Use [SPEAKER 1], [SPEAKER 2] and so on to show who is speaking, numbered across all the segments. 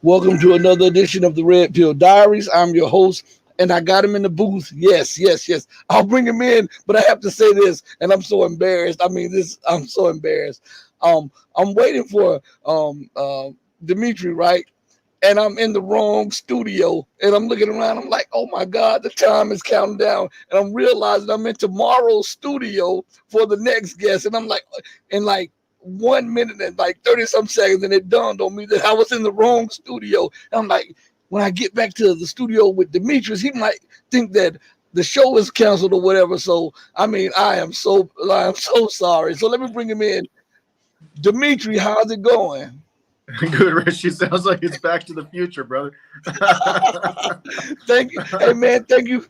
[SPEAKER 1] Welcome to another edition of the Red Pill Diaries. I'm your host, and I got him in the booth. Yes, yes, yes. I'll bring him in, but I have to say this, and I'm so embarrassed. I'm so embarrassed. I'm waiting for Dimitri, right? And I'm in the wrong studio, and I'm looking around. I'm like, oh my God, the time is counting down, and I'm realizing I'm in tomorrow's studio for the next guest, and I'm like, in like 1 minute and like 30 some seconds, and it dawned on me that I was in the wrong studio. And I'm like, when I get back to the studio with Demetrius, he might think that the show is canceled or whatever. So I am so sorry. So let me bring him in. Dimitri, how's it going?
[SPEAKER 2] Good, Rich. It sounds like it's Back to the Future, brother.
[SPEAKER 1] Thank you. Hey man, thank you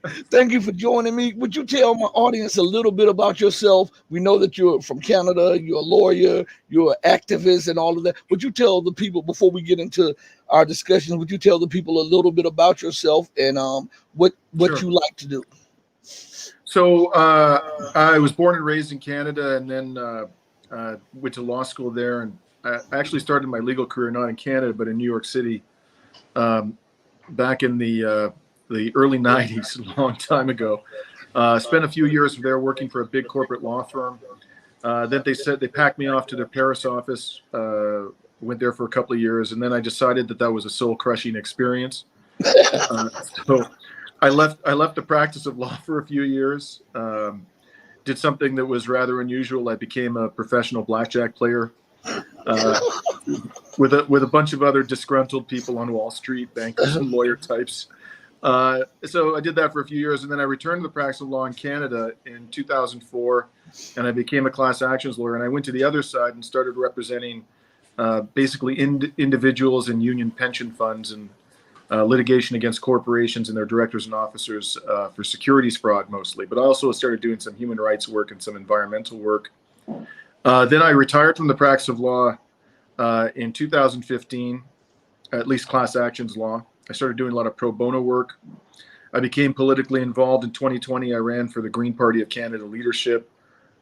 [SPEAKER 1] for joining me. Would you tell my audience a little bit about yourself? We know that you're from Canada, you're a lawyer, you're an activist and all of that. Would you tell the people before we get into our discussion, would you tell the people a little bit about yourself and what
[SPEAKER 2] Sure.
[SPEAKER 1] you like to do?
[SPEAKER 2] So I was born and raised in Canada, and then went to law school there, and I actually started my legal career not in Canada but in New York City, back in the early '90s, a long time ago. Spent a few years there working for a big corporate law firm. Then they packed me off to their Paris office. Went there for a couple of years, and then I decided that was a soul-crushing experience. So I left the practice of law for a few years. Did something that was rather unusual. I became a professional blackjack player, with a bunch of other disgruntled people on Wall Street, bankers and lawyer types. So I did that for a few years, and then I returned to the practice of law in Canada in 2004, and I became a class actions lawyer. And I went to the other side and started representing basically individuals and union pension funds and litigation against corporations and their directors and officers for securities fraud mostly. But I also started doing some human rights work and some environmental work. Then I retired from the practice of law in 2015, at least class actions law. I started doing a lot of pro bono work. I became politically involved in 2020. I ran for the Green Party of Canada leadership.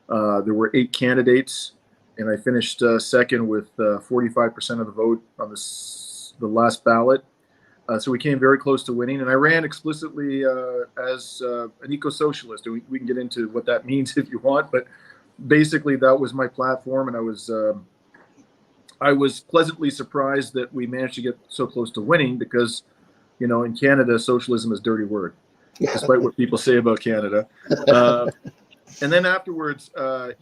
[SPEAKER 2] There were 8 candidates, and I finished second with 45% of the vote on the last ballot. So we came very close to winning, and I ran explicitly as an eco-socialist. We can get into what that means if you want, but basically that was my platform, and I was pleasantly surprised that we managed to get so close to winning because, in Canada, socialism is a dirty word, despite what people say about Canada. And then afterwards, I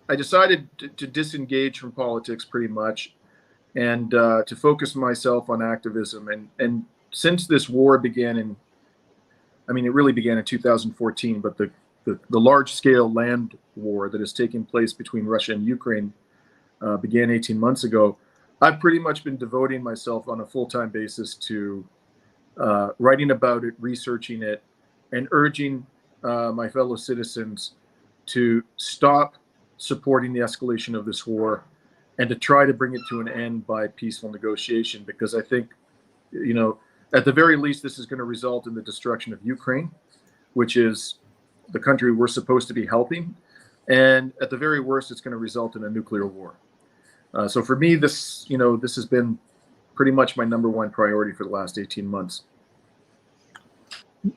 [SPEAKER 2] decided to disengage from politics pretty much, and to focus myself on activism. And since this war began it really began in 2014, but the large-scale land war that is taking place between Russia and Ukraine began 18 months ago. I've pretty much been devoting myself on a full-time basis to writing about it, researching it, and urging my fellow citizens to stop supporting the escalation of this war and to try to bring it to an end by peaceful negotiation, because I think, at the very least, this is going to result in the destruction of Ukraine, which is the country we're supposed to be helping. And at the very worst, it's going to result in a nuclear war. So for me, this has been pretty much my number one priority for the last 18 months.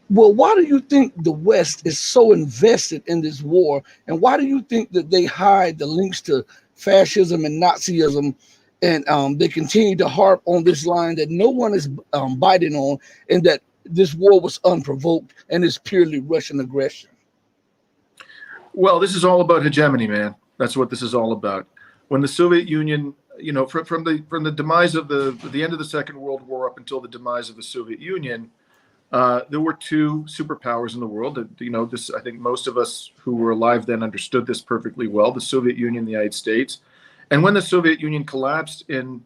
[SPEAKER 1] Well, why do you think the West is so invested in this war? And why do you think that they hide the links to fascism and Nazism? And they continue to harp on this line that no one is biting on, and that this war was unprovoked and is purely Russian aggression.
[SPEAKER 2] Well, this is all about hegemony, man. That's what this is all about. When the Soviet Union, from the demise of the end of the Second World War up until the demise of the Soviet Union, there were 2 superpowers in the world. This, I think most of us who were alive then understood this perfectly well: the Soviet Union, and the United States. And when the Soviet Union collapsed in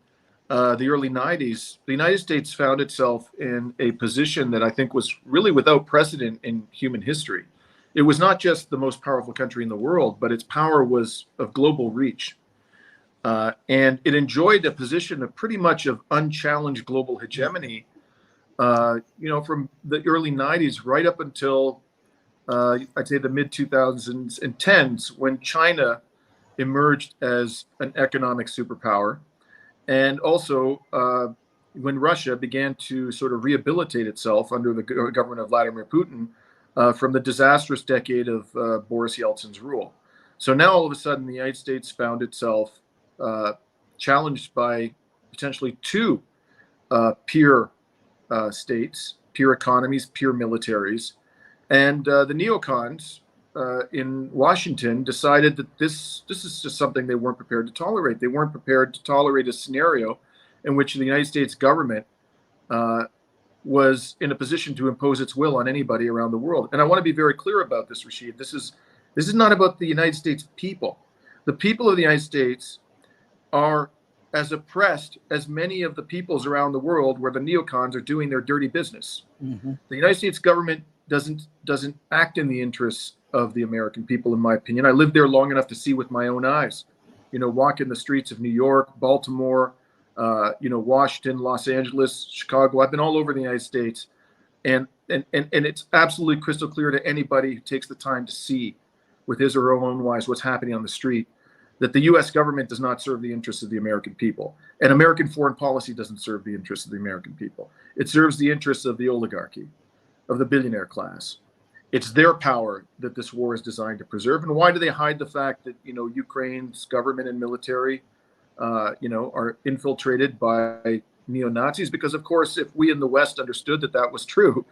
[SPEAKER 2] the early '90s, the United States found itself in a position that I think was really without precedent in human history. It was not just the most powerful country in the world, but its power was of global reach. And it enjoyed a position of pretty much of unchallenged global hegemony, from the early '90s right up until, I'd say, the mid-2000s and 10s, when China emerged as an economic superpower. And also, when Russia began to sort of rehabilitate itself under the government of Vladimir Putin from the disastrous decade of Boris Yeltsin's rule. So now all of a sudden the United States found itself challenged by potentially two peer states, peer economies, peer militaries. And the neocons in Washington decided that this is just something they weren't prepared to tolerate. They weren't prepared to tolerate a scenario in which the United States government was in a position to impose its will on anybody around the world. And I want to be very clear about this, Rashid. This is not about the United States people. The people of the United States are as oppressed as many of the peoples around the world where the neocons are doing their dirty business. Mm-hmm. The United States government doesn't act in the interests of the American people, in my opinion. I lived there long enough to see with my own eyes, walk in the streets of New York, Baltimore, Washington, Los Angeles, Chicago. I've been all over the United States, and it's absolutely crystal clear to anybody who takes the time to see with his or her own eyes what's happening on the street, that the U.S. government does not serve the interests of the American people. And American foreign policy doesn't serve the interests of the American people. It serves the interests of the oligarchy, of the billionaire class. It's their power that this war is designed to preserve. And why do they hide the fact that, Ukraine's government and military, are infiltrated by neo-Nazis? Because, of course, if we in the West understood that that was true,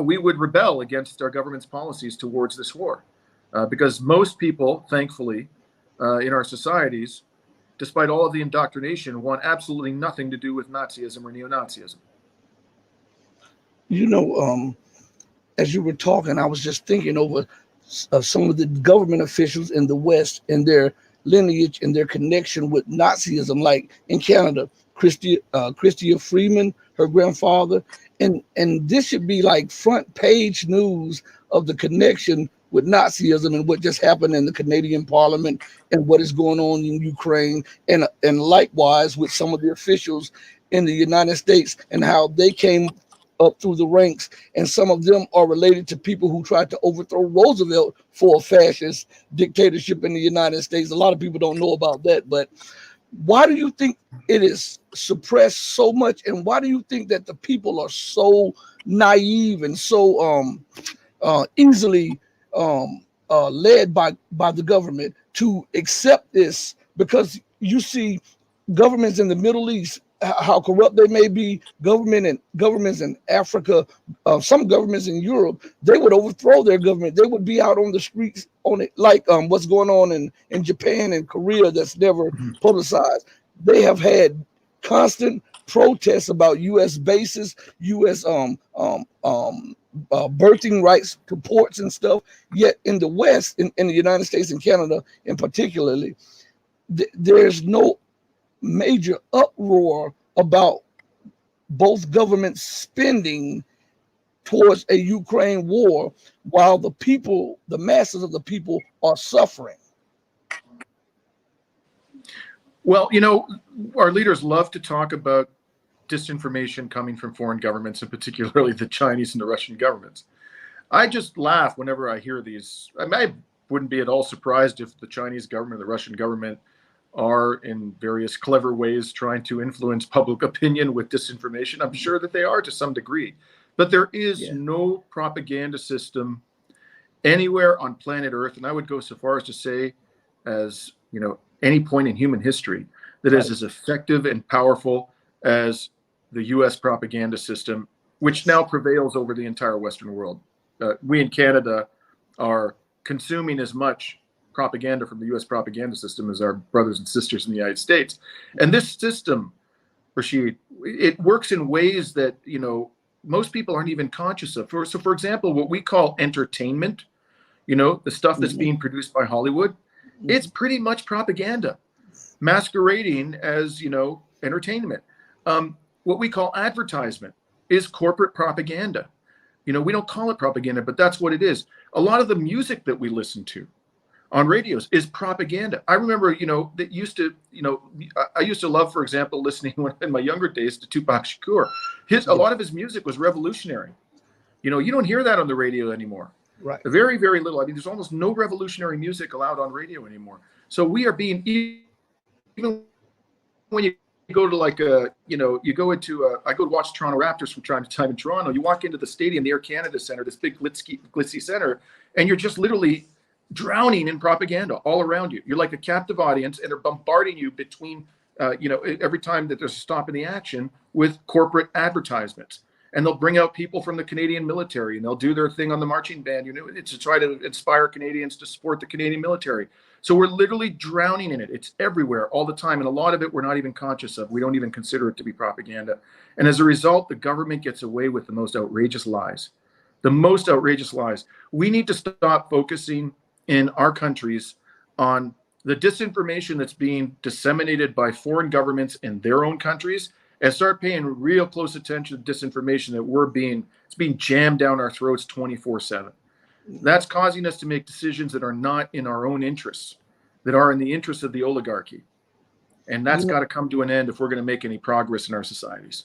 [SPEAKER 2] we would rebel against our government's policies towards this war. Because most people, thankfully, in our societies, despite all of the indoctrination, want absolutely nothing to do with Nazism or neo-Nazism.
[SPEAKER 1] As you were talking, I was just thinking over some of the government officials in the West and their lineage and their connection with Nazism, like in Canada, Chrystia Freeman, her grandfather, and this should be like front page news of the connection with Nazism and what just happened in the Canadian Parliament and what is going on in Ukraine, and likewise with some of the officials in the United States and how they came up through the ranks, and some of them are related to people who tried to overthrow Roosevelt for a fascist dictatorship in the United States. A lot of people don't know about that, but why do you think it is suppressed so much, and why do you think that the people are so naive and so easily led by the government to accept this? Because you see governments in the Middle East, how corrupt they may be, governments in Africa, some governments in Europe, they would overthrow their government. They would be out on the streets on it, like what's going on in Japan and Korea that's never publicized. They have had constant protests about U.S. bases, U.S. Birthing rights to ports and stuff. Yet in the West, in the United States and Canada in particularly, there's no major uproar about both governments spending towards a Ukraine war while the people, the masses of the people, are suffering.
[SPEAKER 2] Well, our leaders love to talk about disinformation coming from foreign governments, and particularly the Chinese and the Russian governments. I just laugh whenever I hear these. I wouldn't be at all surprised if the Chinese government, the Russian government, are in various clever ways trying to influence public opinion with disinformation. I'm sure that they are to some degree, but there is no propaganda system anywhere on planet Earth, and I would go so far as to say, as any point in human history, that is as effective and powerful as the U.S. propaganda system, which now prevails over the entire Western world. We in Canada are consuming as much propaganda from the U.S. propaganda system as our brothers and sisters in the United States. And this system, Rashid, it works in ways that, most people aren't even conscious of. So for example, what we call entertainment, the stuff that's being produced by Hollywood, it's pretty much propaganda masquerading as, entertainment. What we call advertisement is corporate propaganda. We don't call it propaganda, but that's what it is. A lot of the music that we listen to on radios is propaganda. I remember, that I used to love, for example, listening in my younger days to Tupac Shakur. A lot of his music was revolutionary. You don't hear that on the radio anymore.
[SPEAKER 1] Right.
[SPEAKER 2] Very, very little. I mean, there's almost no revolutionary music allowed on radio anymore. So we are being, even when you go to like you go into I go to watch Toronto Raptors from time to time in Toronto. You walk into the stadium, the Air Canada Centre, this big glitzy center, and you're just literally drowning in propaganda all around you. You're like a captive audience, and they're bombarding you between, every time that there's a stop in the action with corporate advertisements. And they'll bring out people from the Canadian military, and they'll do their thing on the marching band, it's to try to inspire Canadians to support the Canadian military. So we're literally drowning in it. It's everywhere all the time. And a lot of it we're not even conscious of. We don't even consider it to be propaganda. And as a result, the government gets away with the most outrageous lies. The most outrageous lies. We need to stop focusing in our countries on the disinformation that's being disseminated by foreign governments in their own countries, and start paying real close attention to disinformation that it's being jammed down our throats 24/7. That's causing us to make decisions that are not in our own interests, that are in the interests of the oligarchy. And that's got to come to an end if we're going to make any progress in our societies.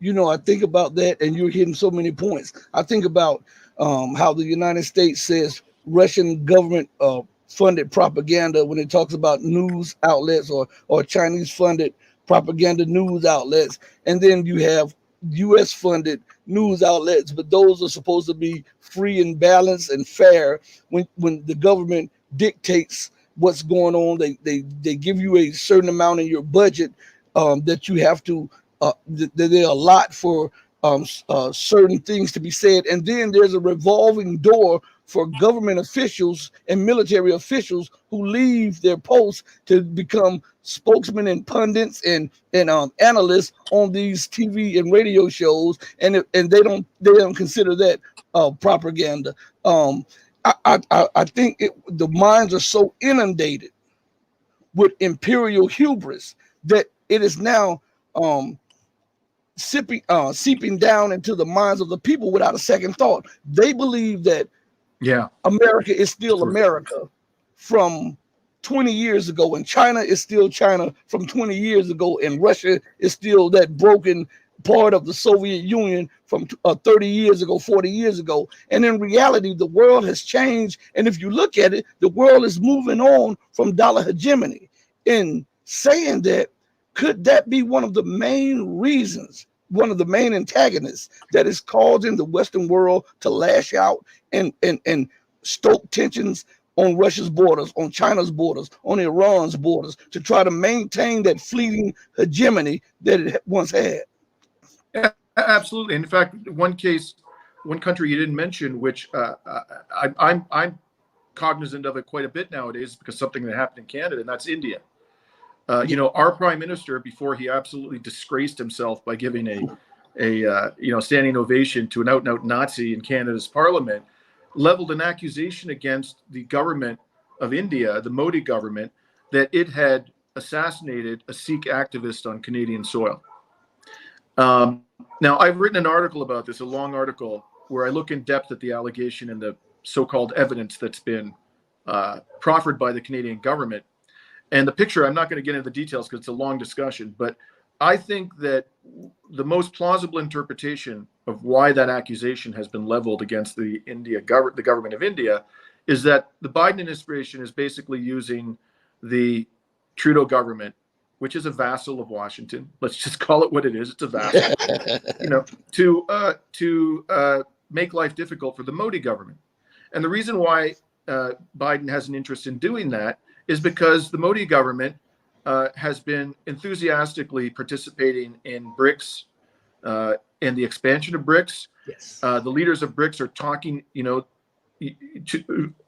[SPEAKER 1] I think about that, and you're hitting so many points. I think about how the United States says Russian government funded propaganda when it talks about news outlets or Chinese funded propaganda news outlets. And then you have US funded news outlets, but those are supposed to be free and balanced and fair. When the government dictates what's going on, they give you a certain amount in your budget that you have to that they allot for certain things to be said. And then there's a revolving door for government officials and military officials who leave their posts to become spokesmen and pundits and analysts on these TV and radio shows, and they don't consider that propaganda. I think the minds are so inundated with imperial hubris that it is now seeping down into the minds of the people without a second thought. They believe that America is still America from 20 years ago, and China is still China from 20 years ago, and Russia is still that broken part of the Soviet Union from 30 years ago, 40 years ago. And in reality, the world has changed. And if you look at it, the world is moving on from dollar hegemony. In saying that, could that be one of the main reasons, one of the main antagonists that is causing the Western world to lash out and stoke tensions on Russia's borders, on China's borders, on Iran's borders, to try to maintain that fleeting hegemony that it once had?
[SPEAKER 2] Yeah, absolutely. In fact, one country you didn't mention, which I'm cognizant of it quite a bit nowadays because something that happened in Canada, and that's India. Our prime minister, before he absolutely disgraced himself by giving a standing ovation to an out-and-out Nazi in Canada's parliament, leveled an accusation against the government of India, the Modi government, that it had assassinated a Sikh activist on Canadian soil. Now, I've written an article about this, a long article, where I look in depth at the allegation and the so-called evidence that's been proffered by the Canadian government. And the picture, I'm not going to get into the details because it's a long discussion, but I think that the most plausible interpretation of why that accusation has been leveled against the government of India is that the Biden administration is basically using the Trudeau government, which is a vassal of Washington. Let's just call it what it is. It's a vassal, to make life difficult for the Modi government. And the reason why Biden has an interest in doing that is because the Modi government has been enthusiastically participating in BRICS and the expansion of BRICS.
[SPEAKER 1] Yes.
[SPEAKER 2] The leaders of BRICS are talking,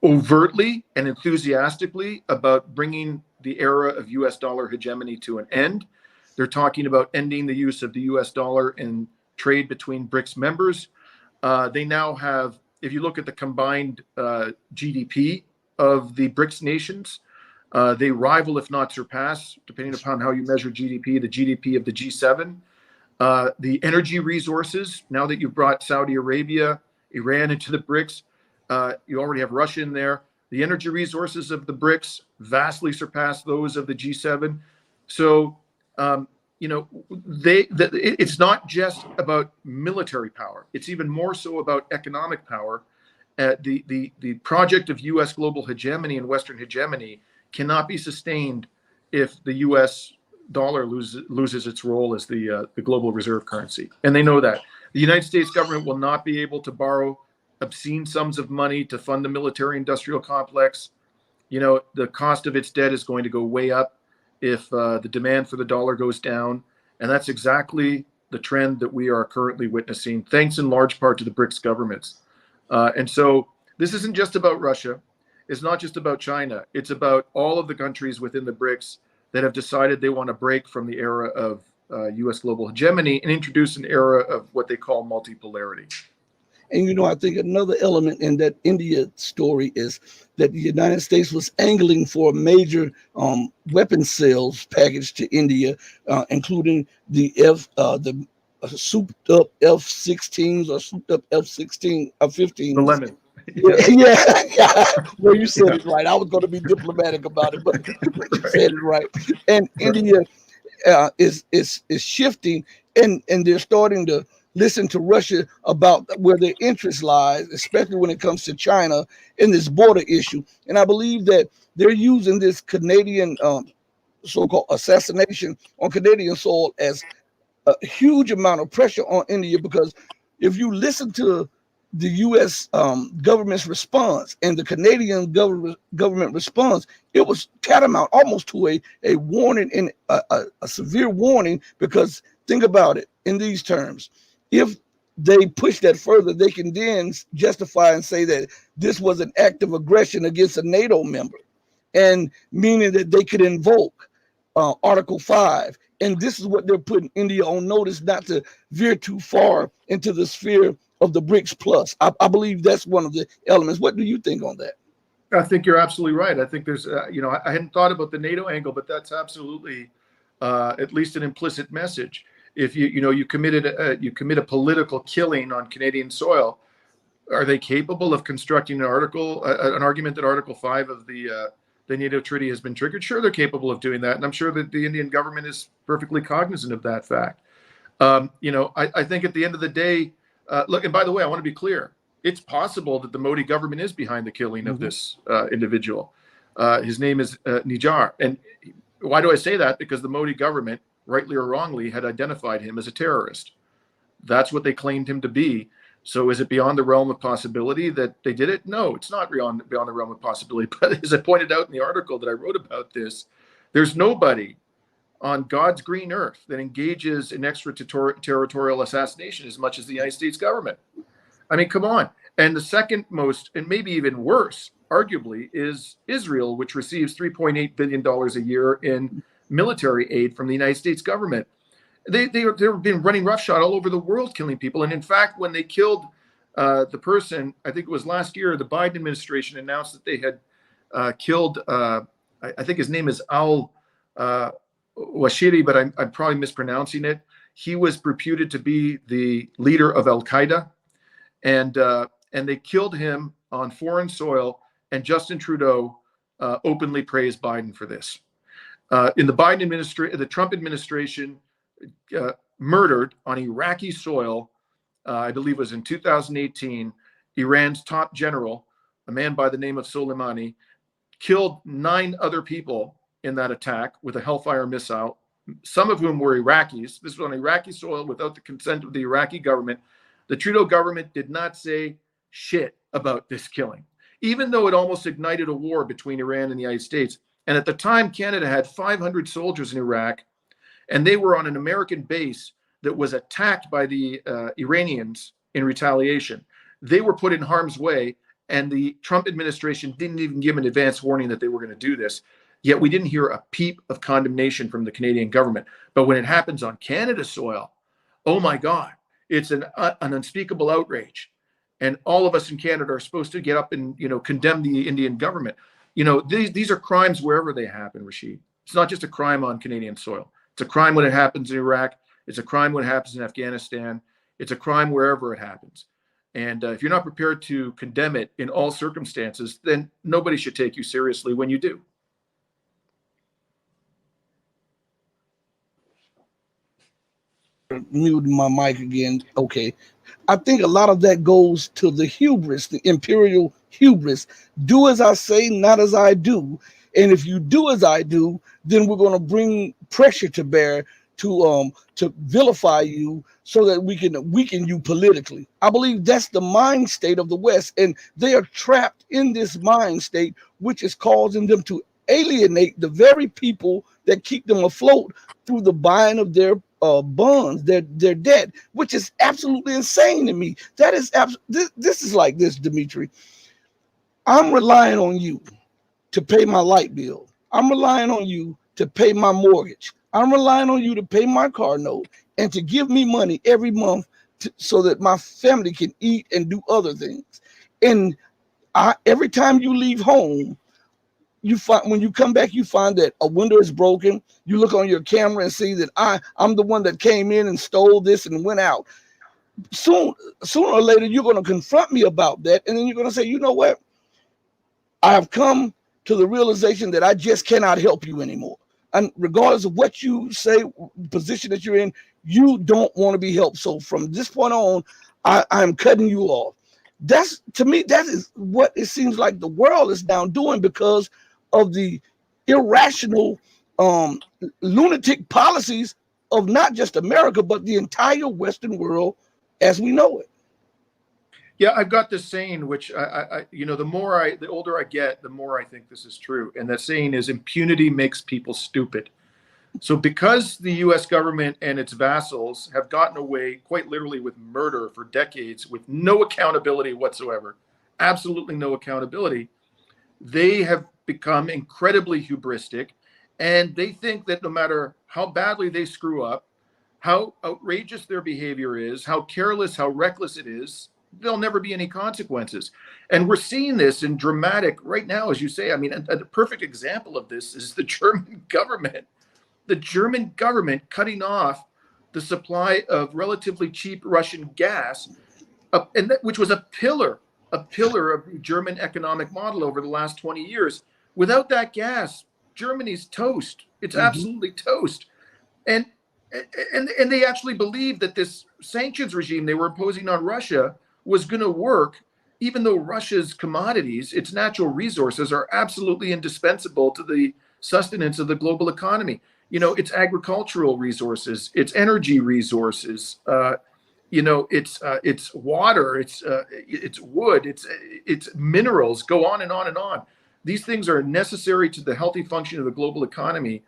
[SPEAKER 2] overtly and enthusiastically about bringing the era of U.S. dollar hegemony to an end. They're talking about ending the use of the U.S. dollar in trade between BRICS members. They now have, if you look at the combined GDP of the BRICS nations, they rival, if not surpass, depending upon how you measure GDP, the GDP of the G7. The energy resources, now that you've brought Saudi Arabia, Iran into the BRICS, you already have Russia in there. The energy resources of the BRICS vastly surpass those of the G7. So, it's not just about military power. It's even more so about economic power. The project of U.S. global hegemony and Western hegemony cannot be sustained if the U.S. dollar loses its role as the global reserve currency, and they know that. The United States government will not be able to borrow obscene sums of money to fund the military-industrial complex. You know, the cost of its debt is going to go way up if the demand for the dollar goes down, and that's exactly the trend that we are currently witnessing, thanks in large part to the BRICS governments. And so this isn't just about Russia. It's not just about China. It's about all of the countries within the BRICS that have decided they want to break from the era of U.S. global hegemony and introduce an era of what they call multipolarity.
[SPEAKER 1] And, you know, I think another element in that India story is that the United States was angling for a major weapon sales package to India, including the souped up F-16s or souped up F-15s.
[SPEAKER 2] The lemon.
[SPEAKER 1] Yeah. Well, you said it right. I was going to be diplomatic about it, but you said it right. And India is shifting, and they're starting to listen to Russia about where their interest lies, especially when it comes to China in this border issue. And I believe that they're using this Canadian so-called assassination on Canadian soil as a huge amount of pressure on India, because if you listen to the U.S. Government's response and the Canadian government response, it was tantamount almost to a warning, and a severe warning, because think about it in these terms. If they push that further, they can then justify and say that this was an act of aggression against a NATO member, and meaning that they could invoke Article 5. And this is what they're putting India on notice, not to veer too far into the sphere of the BRICS plus. I believe that's one of the elements. What do you think on that?
[SPEAKER 2] I think you're absolutely right. I think there's, I hadn't thought about the NATO angle, but that's absolutely at least an implicit message. If you commit a political killing on Canadian soil, are they capable of constructing an argument that Article 5 of the NATO treaty has been triggered? Sure, they're capable of doing that, and I'm sure that the Indian government is perfectly cognizant of that fact. I think at the end of the day, look, and by the way, I want to be clear. It's possible that the Modi government is behind the killing of this individual. His name is Nijar. And why do I say that? Because the Modi government, rightly or wrongly, had identified him as a terrorist. That's what they claimed him to be. So is it beyond the realm of possibility that they did it? No, it's not beyond the realm of possibility. But as I pointed out in the article that I wrote about this, there's nobody on God's green earth that engages in extraterritorial assassination as much as the United States government. I mean, come on. And the second most, and maybe even worse, arguably, is Israel, which receives $3.8 billion a year in military aid from the United States government. They've been running roughshod all over the world, killing people. And in fact, when they killed the person, I think it was last year, the Biden administration announced that they had killed, I think his name is Al Washiri, but I'm probably mispronouncing it. He was reputed to be the leader of Al-Qaeda, and they killed him on foreign soil, and Justin Trudeau openly praised Biden for this. In the Biden administration, the Trump administration murdered on Iraqi soil, I believe it was in 2018, Iran's top general, a man by the name of Soleimani, killed 9 other people in that attack with a Hellfire missile, some of whom were Iraqis. This was on Iraqi soil without the consent of the Iraqi government. The Trudeau government did not say shit about this killing, even though it almost ignited a war between Iran and the United States. And at the time, Canada had 500 soldiers in Iraq, and they were on an American base that was attacked by the Iranians in retaliation. They were put in harm's way, and the Trump administration didn't even give an advance warning that they were going to do this. Yet we didn't hear a peep of condemnation from the Canadian government. But when it happens on Canada soil, oh my God, it's an unspeakable outrage. And all of us in Canada are supposed to get up and, condemn the Indian government. These are crimes wherever they happen, Rashid. It's not just a crime on Canadian soil. It's a crime when it happens in Iraq. It's a crime when it happens in Afghanistan. It's a crime wherever it happens. And if you're not prepared to condemn it in all circumstances, then nobody should take you seriously when you do.
[SPEAKER 1] Mute my mic again. Okay. I think a lot of that goes to the hubris, the imperial hubris. Do as I say, not as I do. And if you do as I do, then we're going to bring pressure to bear to vilify you so that we can weaken you politically. I believe that's the mind state of the West, and they are trapped in this mind state, which is causing them to alienate the very people that keep them afloat through the buying of their bonds, their debt, which is absolutely insane to me. That is this is like this, Dimitri. I'm relying on you to pay my light bill. I'm relying on you to pay my mortgage. I'm relying on you to pay my car note and to give me money every month so that my family can eat and do other things. And every time you leave home, you find when you come back, you find that a window is broken. You look on your camera and see that I'm the one that came in and stole this and went out. Sooner or later, you're going to confront me about that, and then you're going to say, you know what? I have come to the realization that I just cannot help you anymore. And regardless of what you say, position that you're in, you don't want to be helped. So from this point on, I'm cutting you off. That's, to me, that is what it seems like the world is now doing because of the irrational, lunatic policies of not just America, but the entire Western world as we know it.
[SPEAKER 2] Yeah, I've got this saying, which the older I get, the more I think this is true. And that saying is impunity makes people stupid. So because the US government and its vassals have gotten away quite literally with murder for decades with no accountability whatsoever, absolutely no accountability, they have become incredibly hubristic. And they think that no matter how badly they screw up, how outrageous their behavior is, how careless, how reckless it is, there'll never be any consequences. And we're seeing this in dramatic right now, as you say. I mean, a perfect example of this is the German government. The German government cutting off the supply of relatively cheap Russian gas, which was a pillar of the German economic model over the last 20 years. Without that gas, Germany's toast. It's absolutely toast. And they actually believed that this sanctions regime they were imposing on Russia was going to work, even though Russia's commodities, its natural resources, are absolutely indispensable to the sustenance of the global economy. You know, its agricultural resources, its energy resources, it's water, it's wood, it's minerals, go on and on and on. These things are necessary to the healthy function of the global economy.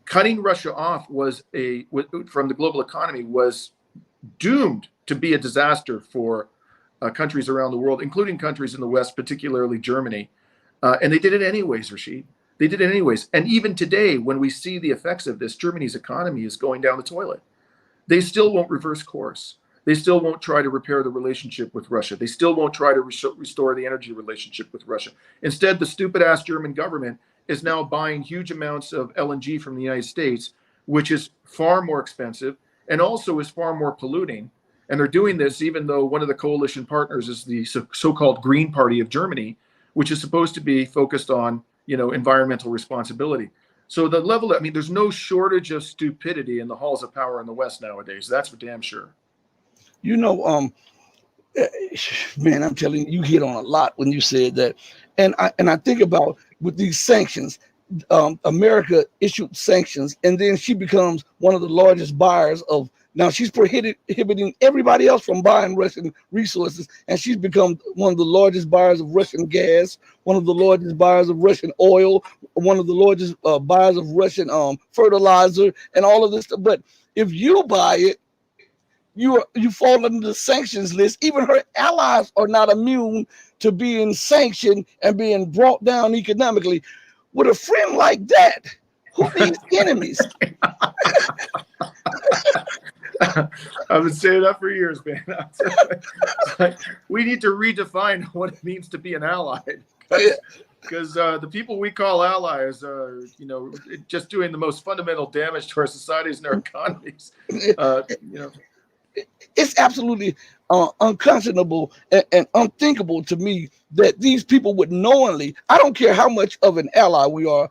[SPEAKER 2] Cutting Russia off from the global economy was doomed to be a disaster for countries around the world, including countries in the West, particularly Germany. And they did it anyways, Rashid. They did it anyways. And even today, when we see the effects of this, Germany's economy is going down the toilet. They still won't reverse course. They still won't try to repair the relationship with Russia. They still won't try to restore the energy relationship with Russia. Instead, the stupid-ass German government is now buying huge amounts of LNG from the United States, which is far more expensive and also is far more polluting. And they're doing this even though one of the coalition partners is the so-called Green Party of Germany, which is supposed to be focused on, environmental responsibility. So the level, there's no shortage of stupidity in the halls of power in the West nowadays. That's for damn sure.
[SPEAKER 1] Man, I'm telling you, you hit on a lot when you said that. And I think about with these sanctions, America issued sanctions, and then she becomes one of the largest buyers of. Now she's prohibiting everybody else from buying Russian resources, and she's become one of the largest buyers of Russian gas, one of the largest buyers of Russian oil, one of the largest buyers of Russian fertilizer, and all of this stuff. But if you buy it, you fall under the sanctions list. Even her allies are not immune to being sanctioned and being brought down economically. With a friend like that, who needs enemies?
[SPEAKER 2] I've been saying that for years, man. We need to redefine what it means to be an ally, because the people we call allies are, just doing the most fundamental damage to our societies and our economies.
[SPEAKER 1] It's absolutely unconscionable and unthinkable to me that these people would knowingly. I don't care how much of an ally we are.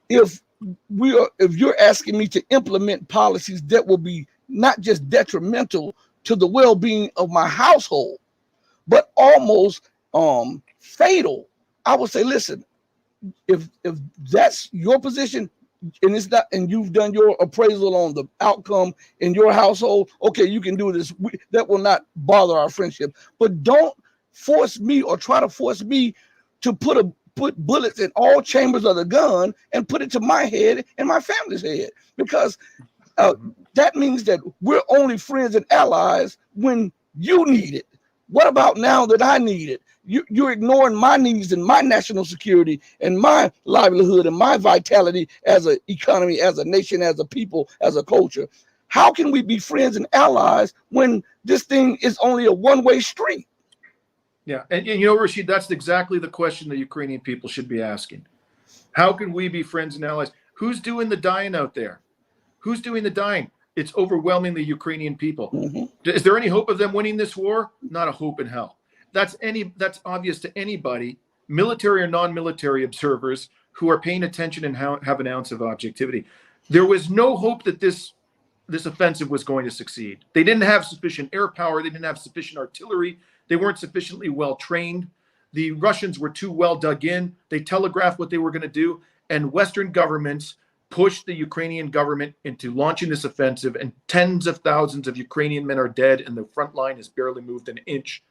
[SPEAKER 1] If you're asking me to implement policies that will be not just detrimental to the well-being of my household, but almost fatal, I would say, listen, if that's your position, and it's not, and you've done your appraisal on the outcome in your household, okay, you can do this. That will not bother our friendship. But don't force me or try to force me to put bullets in all chambers of the gun and put it to my head and my family's head, because that means that we're only friends and allies when you need it. What about now that I need it? You're ignoring my needs and my national security and my livelihood and my vitality as an economy, as a nation, as a people, as a culture. How can we be friends and allies when this thing is only a one-way street?
[SPEAKER 2] Yeah, and you know, Rashid, that's exactly the question the Ukrainian people should be asking. How can we be friends and allies? Who's doing the dying out there? Who's doing the dying? It's overwhelmingly Ukrainian people. Mm-hmm. Is there any hope of them winning this war? Not a hope in hell. That's obvious to anybody, military or non-military observers who are paying attention and have an ounce of objectivity. There was no hope that this offensive was going to succeed. They didn't have sufficient air power. They didn't have sufficient artillery. They weren't sufficiently well trained. The Russians were too well dug in. They telegraphed what they were going to do, and Western governments pushed the Ukrainian government into launching this offensive, and tens of thousands of Ukrainian men are dead, and the front line has barely moved an inch.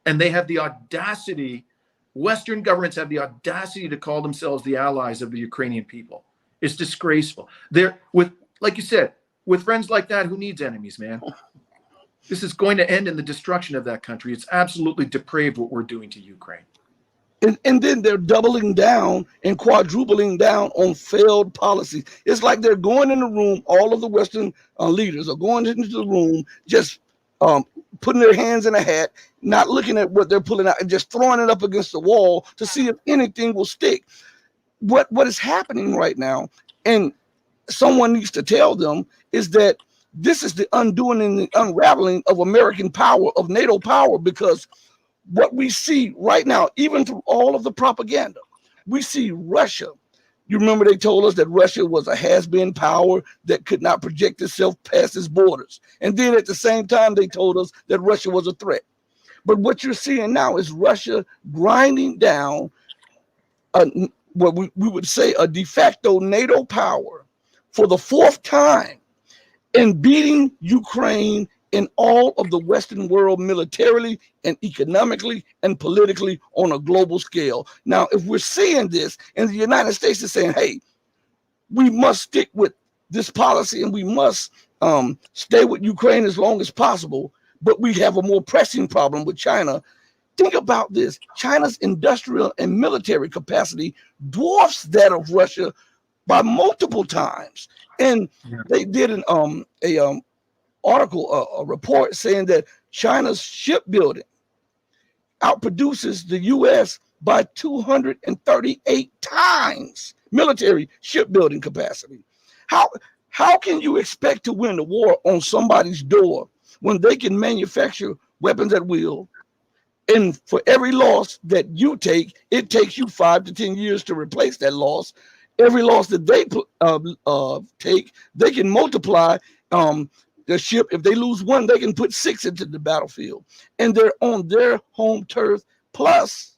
[SPEAKER 2] And they have the audacity, Western governments have the audacity to call themselves the allies of the Ukrainian people. It's disgraceful. They're like you said, with friends like that, who needs enemies, man? This is going to end in the destruction of that country. It's absolutely depraved what we're doing to Ukraine.
[SPEAKER 1] And then they're doubling down and quadrupling down on failed policies. It's like they're going in the room, all of the Western leaders are going into the room, just putting their hands in a hat, not looking at what they're pulling out, and just throwing it up against the wall to see if anything will stick. What is happening right now, and someone needs to tell them, is that this is the undoing and the unraveling of American power, of NATO power, because what we see right now, even through all of the propaganda, we see Russia. You remember they told us that Russia was a has-been power that could not project itself past its borders. And then at the same time, they told us that Russia was a threat. But what you're seeing now is Russia grinding down what we would say a de facto NATO power for the fourth time, and beating Ukraine in all of the Western world militarily and economically and politically on a global scale. Now, if we're seeing this and the United States is saying, hey, we must stick with this policy and we must stay with Ukraine as long as possible, but we have a more pressing problem with China. Think about this. China's industrial and military capacity dwarfs that of Russia by multiple times. And they did an article, a report saying that China's shipbuilding outproduces the U.S. by 238 times military shipbuilding capacity. How can you expect to win the war on somebody's door when they can manufacture weapons at will? And for every loss that you take, it takes you 5 to 10 years to replace that loss. Every loss that they take, they can multiply their ship. If they lose one, they can put 6 into the battlefield. And they're on their home turf. Plus,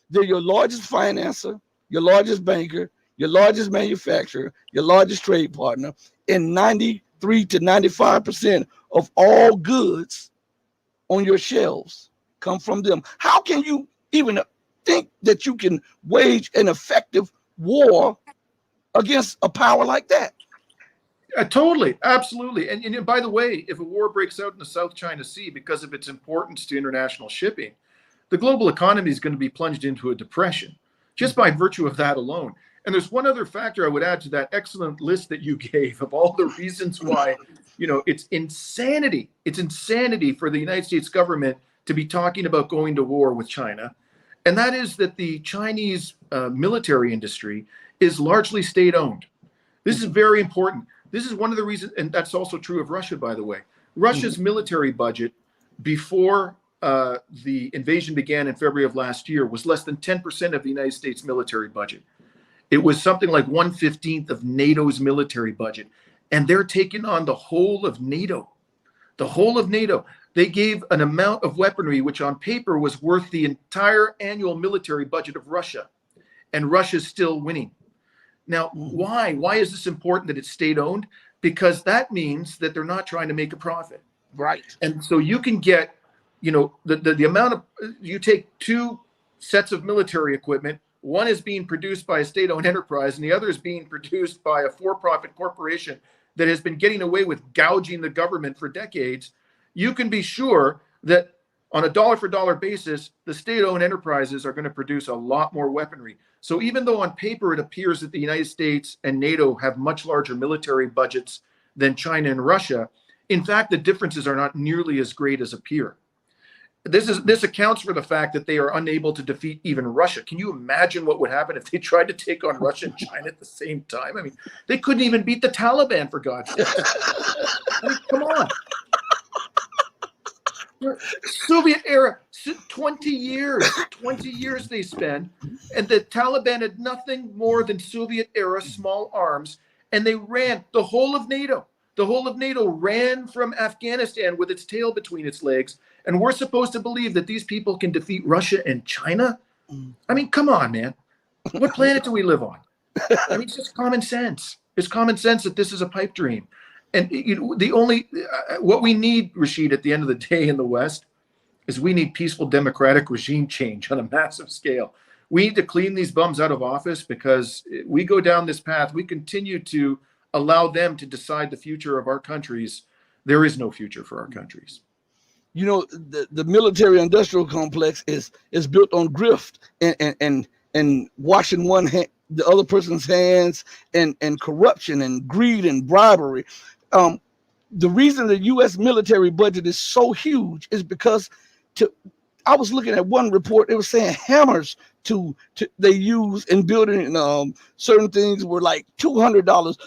[SPEAKER 1] they're your largest financer, your largest banker, your largest manufacturer, your largest trade partner. And 93 to 95% of all goods on your shelves come from them. How can you even think that you can wage an effective war against a power like that?
[SPEAKER 2] Totally, absolutely. And by the way, if a war breaks out in the South China Sea because of its importance to international shipping, the global economy is going to be plunged into a depression just by virtue of that alone. And there's one other factor I would add to that excellent list that you gave of all the reasons why, it's insanity. It's insanity for the United States government to be talking about going to war with China. And that is that the Chinese military industry is largely state-owned. This is very important. This is one of the reasons, and that's also true of Russia, by the way. Russia's military budget before the invasion began in February of last year was less than 10% of the United States military budget. It was something like 1/15 of NATO's military budget. And they're taking on the whole of NATO. The whole of NATO. They gave an amount of weaponry which on paper was worth the entire annual military budget of Russia. and Russia's still winning. Now, why? Why is this important that it's state-owned? Because that means that they're not trying to make a profit.
[SPEAKER 1] Right.
[SPEAKER 2] And so you can get, the amount of, you take two sets of military equipment, one is being produced by a state-owned enterprise and the other is being produced by a for-profit corporation that has been getting away with gouging the government for decades. You can be sure that on a dollar-for-dollar basis, the state-owned enterprises are going to produce a lot more weaponry. So even though on paper it appears that the United States and NATO have much larger military budgets than China and Russia, in fact, the differences are not nearly as great as appear. This accounts for the fact that they are unable to defeat even Russia. Can you imagine what would happen if they tried to take on Russia and China at the same time? I mean, they couldn't even beat the Taliban, for God's sake. I mean, come on. Soviet era, 20 years they spent, and the Taliban had nothing more than Soviet era small arms, and they ran the whole of NATO. The whole of NATO ran from Afghanistan with its tail between its legs, and we're supposed to believe that these people can defeat Russia and China? I mean, come on, man. What planet do we live on? I mean, it's just common sense. It's common sense that this is a pipe dream. And what we need, Rashid, at the end of the day in the West is we need peaceful democratic regime change on a massive scale. We need to clean these bums out of office, because we go down this path, we continue to allow them to decide the future of our countries. There is no future for our countries.
[SPEAKER 1] The military industrial complex is built on grift and washing the other person's hands and corruption and greed and bribery. The reason the U.S. military budget is so huge is because I was looking at one report. It was saying hammers they use in building certain things were like $200.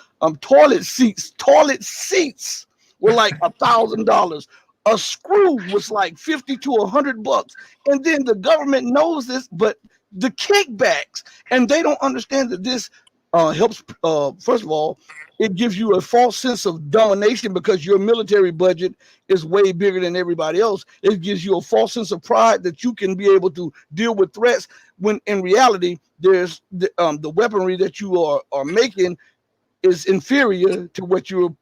[SPEAKER 1] Toilet seats were like $1,000. A screw was like $50 to $100. And then the government knows this, but the kickbacks, and they don't understand that this helps. First of all, it gives you a false sense of domination because your military budget is way bigger than everybody else. It gives you a false sense of pride that you can be able to deal with threats, when in reality, there's the weaponry that you are making is inferior to what you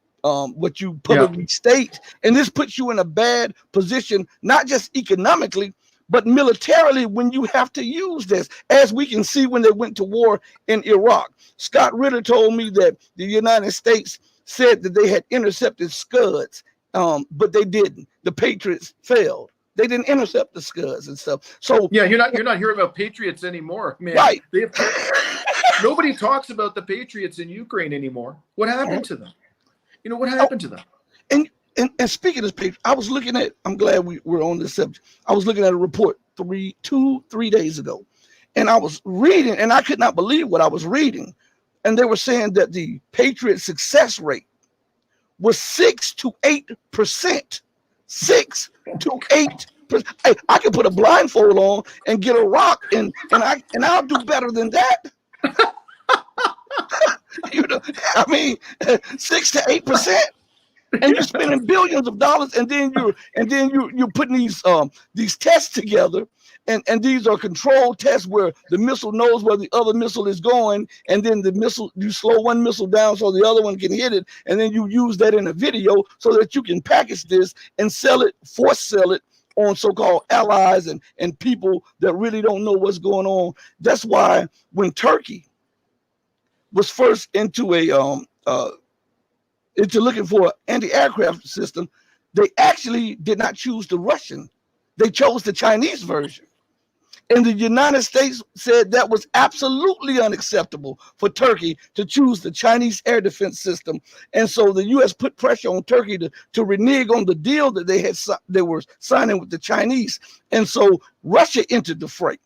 [SPEAKER 1] publicly state. And this puts you in a bad position, not just economically, but militarily, when you have to use this, as we can see when they went to war in Iraq. Scott Ritter told me that the United States said that they had intercepted Scuds, but they didn't. The Patriots failed. They didn't intercept the Scuds and stuff. So
[SPEAKER 2] yeah, you're not hearing about Patriots anymore, man.
[SPEAKER 1] Right.
[SPEAKER 2] Nobody talks about the Patriots in Ukraine anymore. What happened to them? What happened to them?
[SPEAKER 1] And speaking of Patriots, I was looking at, I'm glad we're on this subject. I was looking at a report 3 days ago, and I was reading, and I could not believe what I was reading. And they were saying that the Patriot success rate was 6 to 8%. 6 to 8%. Hey, I could put a blindfold on and get a rock, and I'll do better than that. I mean, 6 to 8%. And you're spending billions of dollars, and then you're putting these tests together, and these are controlled tests where the missile knows where the other missile is going, and then the missile, you slow one missile down so the other one can hit it, and then you use that in a video so that you can package this and force sell it on so-called allies and people that really don't know what's going on. That's why when Turkey was first into looking for an anti-aircraft system, they actually did not choose the Russian. They chose the Chinese version. And the United States said that was absolutely unacceptable for Turkey to choose the Chinese air defense system. And so the U.S. put pressure on Turkey to renege on the deal that they were signing with the Chinese. And so Russia entered the fray.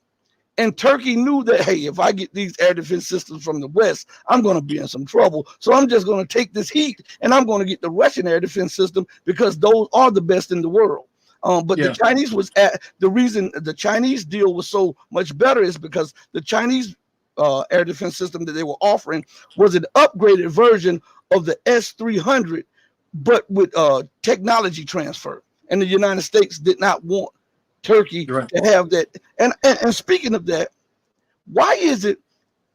[SPEAKER 1] And Turkey knew that, hey, if I get these air defense systems from the West, I'm going to be in some trouble. So I'm just going to take this heat, and I'm going to get the Russian air defense system because those are the best in the world. But the Chinese the reason the Chinese deal was so much better is because the Chinese air defense system that they were offering was an upgraded version of the S-300, but with technology transfer. And the United States did not want Turkey to have that. And speaking of that, why is it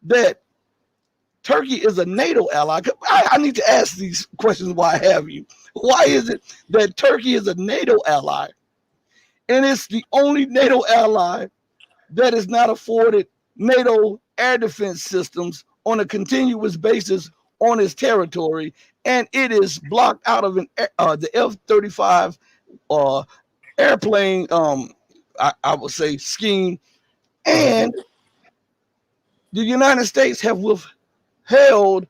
[SPEAKER 1] that Turkey is a NATO ally? I need to ask these questions while I have you. Why is it that Turkey is a NATO ally and it's the only NATO ally that is not afforded NATO air defense systems on a continuous basis on its territory, and it is blocked out of the F-35 airplane, I would say, scheme, and the United States have withheld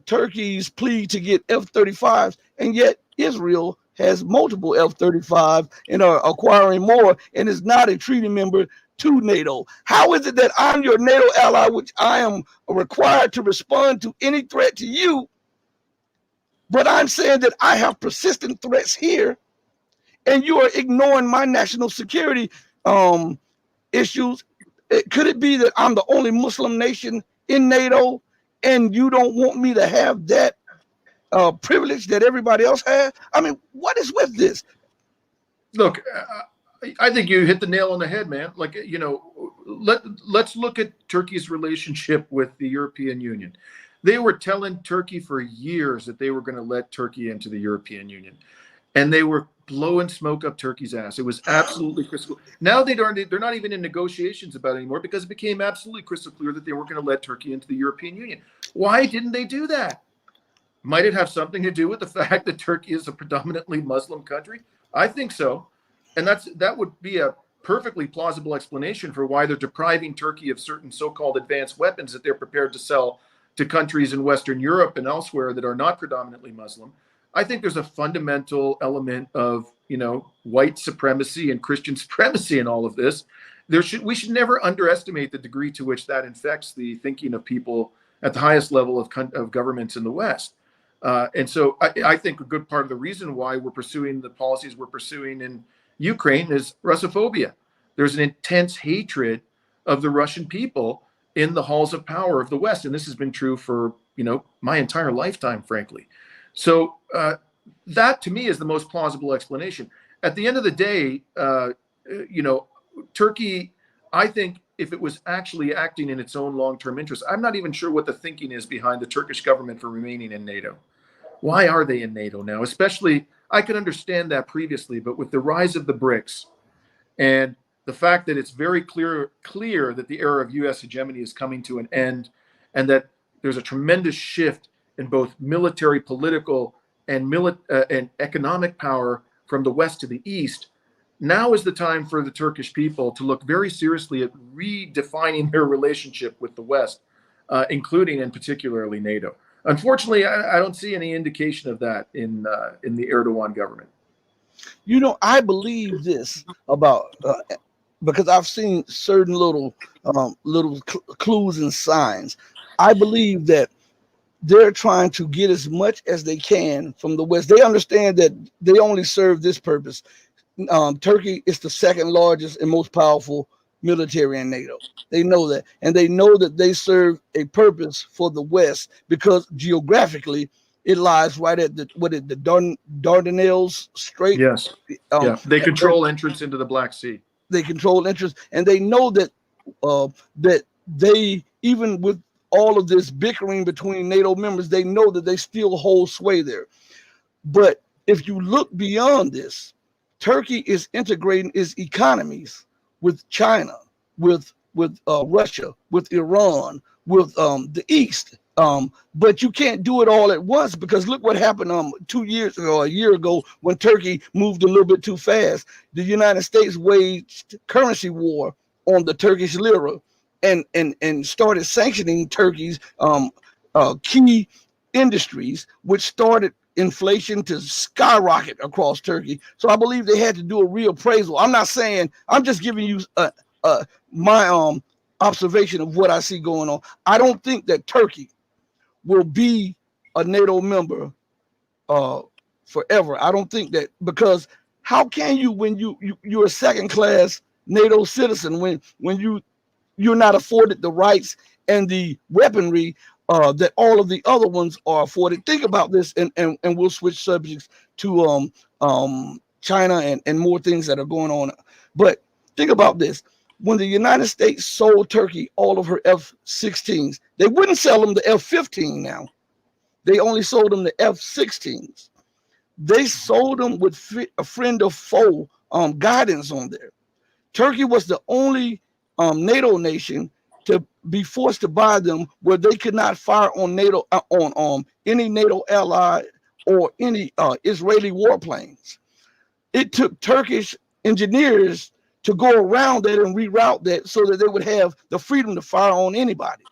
[SPEAKER 1] Turkey's plea to get F-35s, and yet Israel has multiple F-35 and are acquiring more and is not a treaty member to NATO. How is it that I'm your NATO ally, which I am required to respond to any threat to you, but I'm saying that I have persistent threats here, and you are ignoring my national security issues? Could it be that I'm the only Muslim nation in NATO, and you don't want me to have that privilege that everybody else has? I mean, what is with this?
[SPEAKER 2] Look, I think you hit the nail on the head, man. Like, you know, let's look at Turkey's relationship with the European Union. They were telling Turkey for years that they were going to let Turkey into the European Union, and they were blowing smoke up Turkey's ass. It was absolutely crystal. Now they're not even in negotiations about it anymore, because it became absolutely crystal clear that they weren't going to let Turkey into the European Union. Why didn't they do that? Might it have something to do with the fact that Turkey is a predominantly Muslim country? I think so. And that would be a perfectly plausible explanation for why they're depriving Turkey of certain so-called advanced weapons that they're prepared to sell to countries in Western Europe and elsewhere that are not predominantly Muslim. I think there's a fundamental element of, you know, white supremacy and Christian supremacy in all of this. We should never underestimate the degree to which that infects the thinking of people at the highest level of governments in the West. And so I think a good part of the reason why we're pursuing the policies we're pursuing in Ukraine is Russophobia. There's an intense hatred of the Russian people in the halls of power of the West. And this has been true for, you know, my entire lifetime, frankly. So that to me is the most plausible explanation. At the end of the day, you know, Turkey, I think if it was actually acting in its own long-term interest, I'm not even sure what the thinking is behind the Turkish government for remaining in NATO. Why are they in NATO now? Especially, I could understand that previously, but with the rise of the BRICS and the fact that it's very clear that the era of U.S. hegemony is coming to an end, and that there's a tremendous shift in both military, political, and economic power from the West to the East, now is the time for the Turkish people to look very seriously at redefining their relationship with the West, including and particularly NATO. Unfortunately, I don't see any indication of that in the Erdogan government.
[SPEAKER 1] You know, I believe this about because I've seen certain little clues and signs. I believe that they're trying to get as much as they can from the West. They understand that they only serve this purpose. Turkey is the second largest and most powerful military in NATO. They know that, and they know that they serve a purpose for the West because geographically it lies right at the Dardanelles Strait.
[SPEAKER 2] Yes, they control entrance into the Black Sea.
[SPEAKER 1] They control entrance, and they know that that they, even with all of this bickering between NATO members, they know that they still hold sway there. But if you look beyond this, Turkey is integrating its economies with China, with Russia, with Iran, with the East. But you can't do it all at once, because look what happened 2 years ago, a year ago, when Turkey moved a little bit too fast. The United States waged currency war on the Turkish lira and started sanctioning Turkey's key industries, which started inflation to skyrocket across Turkey. So I believe they had to do a reappraisal. I'm not saying, I'm just giving you my observation of what I see going on. I don't think that Turkey will be a NATO member forever. I don't think that, because how can you, when you're a second class NATO citizen, when you're not afforded the rights and the weaponry that all of the other ones are afforded? Think about this, and we'll switch subjects to China and more things that are going on. But think about this. when the United States sold Turkey all of her F-16s, they wouldn't sell them the F-15 now. They only sold them the F-16s. They sold them with a friend or foe guidance on there. Turkey was the only NATO nation to be forced to buy them where they could not fire on NATO on any NATO ally or any Israeli warplanes. It took Turkish engineers to go around that and reroute that so that they would have the freedom to fire on anybody.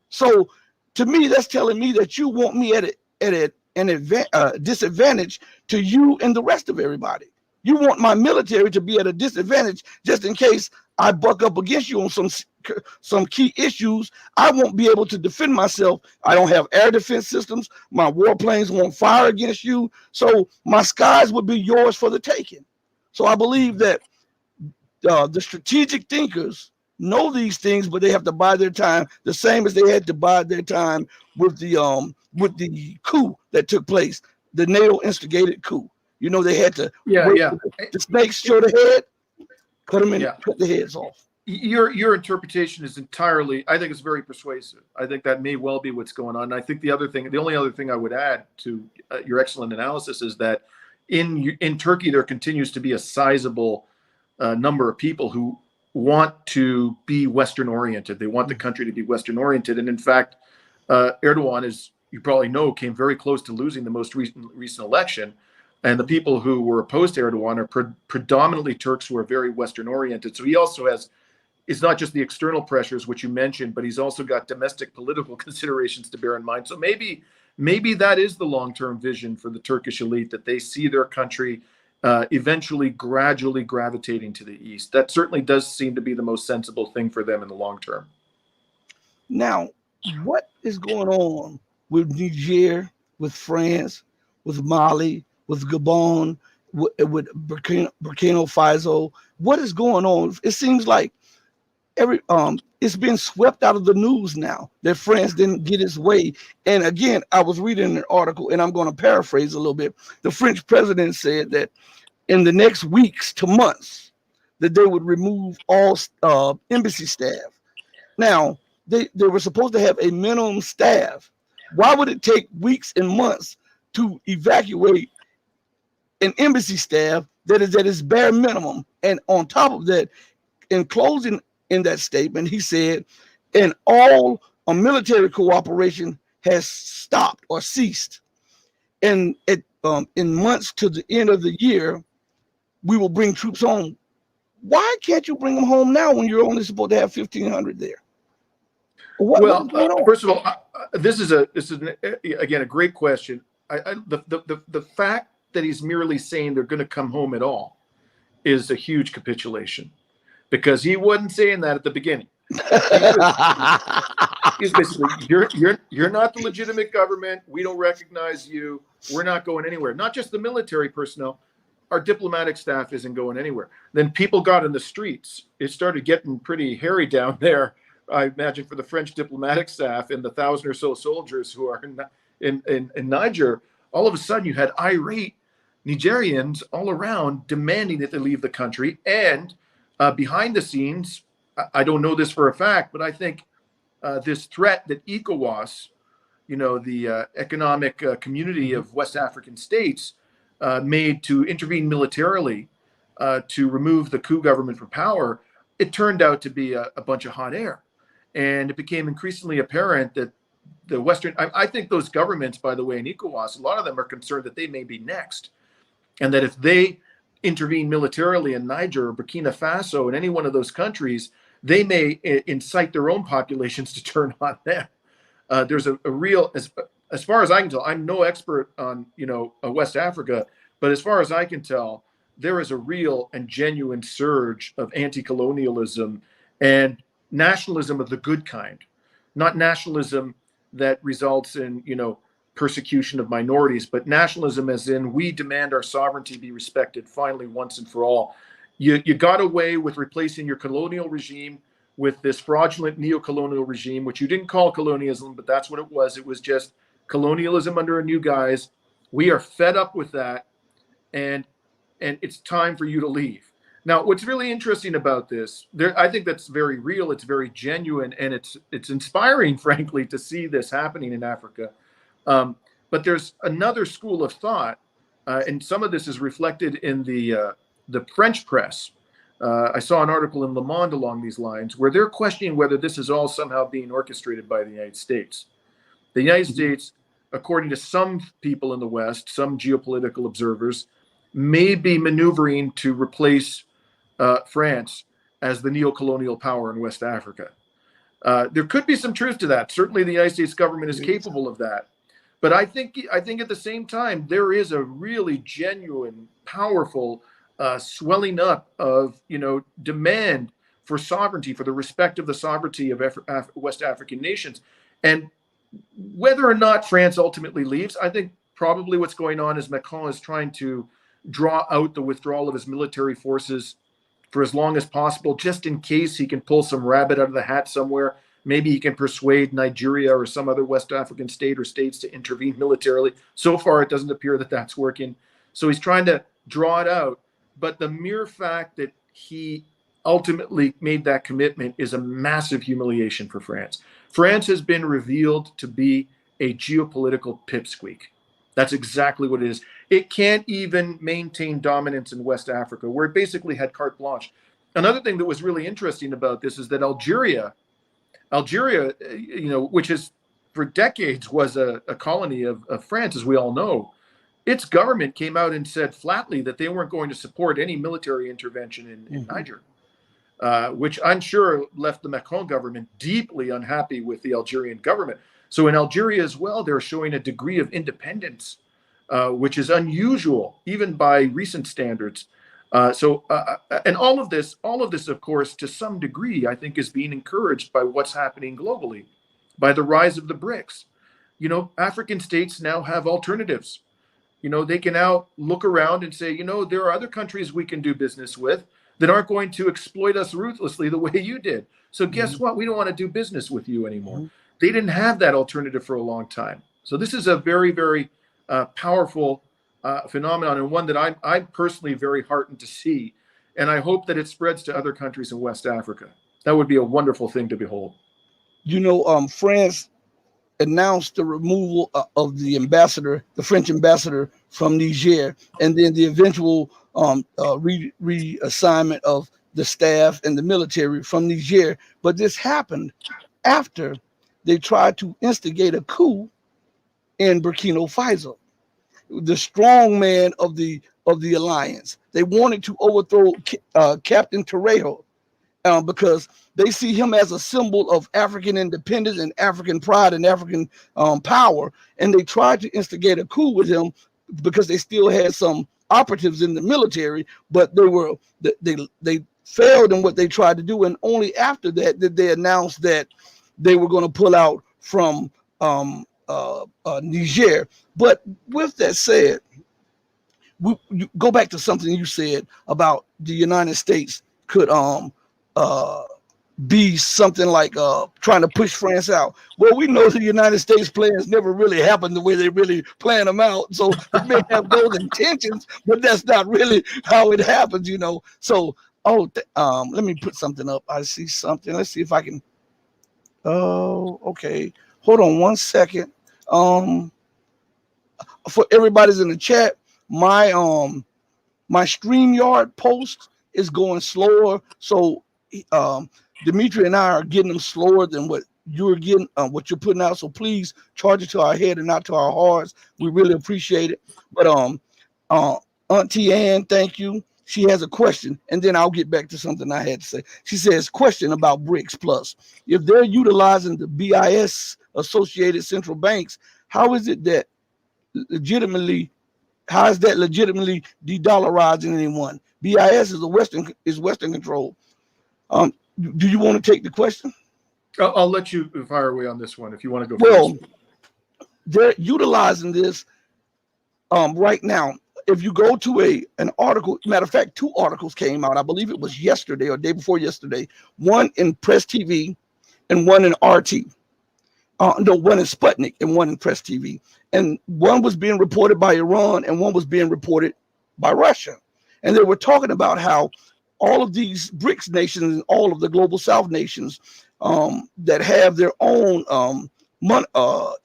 [SPEAKER 1] So to me, that's telling me that you want me at an disadvantage to you and the rest of everybody. You want my military to be at a disadvantage just in case I buck up against you on some key issues. I won't be able to defend myself. I don't have air defense systems. My warplanes won't fire against you. So my skies would be yours for the taking. So I believe that the strategic thinkers know these things, but they have to buy their time, the same as they had to buy their time with the coup that took place, the NATO instigated coup. You know, they had to wait the snakes show the head, cut them in, cut the heads off.
[SPEAKER 2] Your interpretation is entirely, I think it's very persuasive. I think that may well be what's going on. And I think the only other thing I would add to your excellent analysis is that in Turkey, there continues to be a sizable number of people who want to be Western oriented. They want the country to be Western oriented. And in fact, Erdogan, as you probably know, came very close to losing the most recent election. And the people who were opposed to Erdogan are predominantly Turks who are very Western oriented. So he also it's not just the external pressures, which you mentioned, but he's also got domestic political considerations to bear in mind. So maybe that is the long-term vision for the Turkish elite, that they see their country eventually gradually gravitating to the east. That certainly does seem to be the most sensible thing for them in the long term. Now,
[SPEAKER 1] what is going on with Niger, with France, with Mali, with Gabon, with Burkina Faso? What is going on? It seems like it's been swept out of the news now that France didn't get its way. And again, I was reading an article, and I'm going to paraphrase a little bit. The French president said that in the next weeks to months, that they would remove all embassy staff. Now, they were supposed to have a minimum staff. Why would it take weeks and months to evacuate an embassy staff that is at its bare minimum? And on top of that, in closing in that statement, he said, and all military cooperation has stopped or ceased. And in months to the end of the year, we will bring troops home. Why can't you bring them home now when you're only supposed to have 1,500 there?
[SPEAKER 2] First of all, this is again a great question. The fact that he's merely saying they're going to come home at all is a huge capitulation, because he wasn't saying that at the beginning. He's basically, you're not the legitimate government. We don't recognize you. We're not going anywhere. Not just the military personnel. Our diplomatic staff isn't going anywhere. Then people got in the streets. It started getting pretty hairy down there, I imagine, for the French diplomatic staff and the 1,000 or so soldiers who are in Niger. All of a sudden, you had irate Nigerians all around demanding that they leave the country. And behind the scenes, I don't know this for a fact, but I think this threat that ECOWAS, the economic community of West African states, made to intervene militarily to remove the coup government from power, it turned out to be a bunch of hot air. And it became increasingly apparent that the Western, I think those governments, by the way, in ECOWAS, a lot of them are concerned that they may be next. And that if they intervene militarily in Niger or Burkina Faso and any one of those countries, they may incite their own populations to turn on them. There's a real, as far as I can tell, I'm no expert on, West Africa, but as far as I can tell, there is a real and genuine surge of anti-colonialism and nationalism of the good kind, not nationalism that results in, persecution of minorities, but nationalism as in we demand our sovereignty be respected finally once and for all. You got away with replacing your colonial regime with this fraudulent neo-colonial regime, which you didn't call colonialism, but that's what it was. It was just colonialism under a new guise. We are fed up with that, and it's time for you to leave. Now, what's really interesting about this, I think that's very real. It's very genuine, and it's inspiring, frankly, to see this happening in Africa. But there's another school of thought, and some of this is reflected in the French press. I saw an article in Le Monde along these lines where they're questioning whether this is all somehow being orchestrated by the United States. The United States, according to some people in the West, some geopolitical observers, may be maneuvering to replace France as the neo-colonial power in West Africa. There could be some truth to that. Certainly, the United States government is capable of that. But I think at the same time, there is a really genuine, powerful swelling up of demand for sovereignty, for the respect of the sovereignty of West African nations. And whether or not France ultimately leaves, I think probably what's going on is Macron is trying to draw out the withdrawal of his military forces for as long as possible, just in case he can pull some rabbit out of the hat somewhere. Maybe he can persuade Nigeria or some other West African state or states to intervene militarily. So far, it doesn't appear that that's working. So he's trying to draw it out. But the mere fact that he ultimately made that commitment is a massive humiliation for France. France has been revealed to be a geopolitical pipsqueak. That's exactly what it is. It can't even maintain dominance in West Africa, where it basically had carte blanche. Another thing that was really interesting about this is that Algeria, which is for decades was a colony of France, as we all know, its government came out and said flatly that they weren't going to support any military intervention in Niger, which I'm sure left the Macron government deeply unhappy with the Algerian government. So in Algeria as well, they're showing a degree of independence, which is unusual, even by recent standards. And all of this, of course, to some degree, I think is being encouraged by what's happening globally, by the rise of the BRICS. African states now have alternatives. They can now look around and say, there are other countries we can do business with that aren't going to exploit us ruthlessly the way you did. So guess what? We don't want to do business with you anymore. They didn't have that alternative for a long time. So this is a very, very powerful phenomenon, and one that I'm personally very heartened to see. And I hope that it spreads to other countries in West Africa. That would be a wonderful thing to behold.
[SPEAKER 1] France announced the removal of the French ambassador from Niger, and then the eventual reassignment of the staff and the military from Niger. But this happened after they tried to instigate a coup in Burkina Faso, the strong man of the alliance. They wanted to overthrow Captain Torrejo because they see him as a symbol of African independence and African pride and African power. And they tried to instigate a coup with him because they still had some operatives in the military, but they failed in what they tried to do. And only after that did they announce that they were going to pull out from Niger. But with that said, you go back to something you said about the United States could be something like trying to push France out. Well, we know the United States plans never really happen the way they really plan them out. So they may have those intentions, but that's not really how it happens, So, let me put something up. I see something. Let's see if I can. Oh, okay. Hold on one second. For everybody's in the chat, my StreamYard post is going slower. So Dimitri and I are getting them slower than what you're getting, what you're putting out. So please charge it to our head and not to our hearts. We really appreciate it. But Auntie Ann, thank you. She has a question, and then I'll get back to something I had to say. She says, question about BRICS Plus. If they're utilizing the BIS associated central banks, how is that legitimately de-dollarizing anyone? BIS is Western control. Do you want to take the question?
[SPEAKER 2] I'll let you fire away on this one if you want to go
[SPEAKER 1] first. They're utilizing this right now. If you go to an article, matter of fact, 2 articles came out. I believe it was yesterday or day before yesterday. One in Press TV and one in RT. One in Sputnik and one in Press TV. And one was being reported by Iran and one was being reported by Russia. And they were talking about how all of these BRICS nations and all of the global South nations that have their own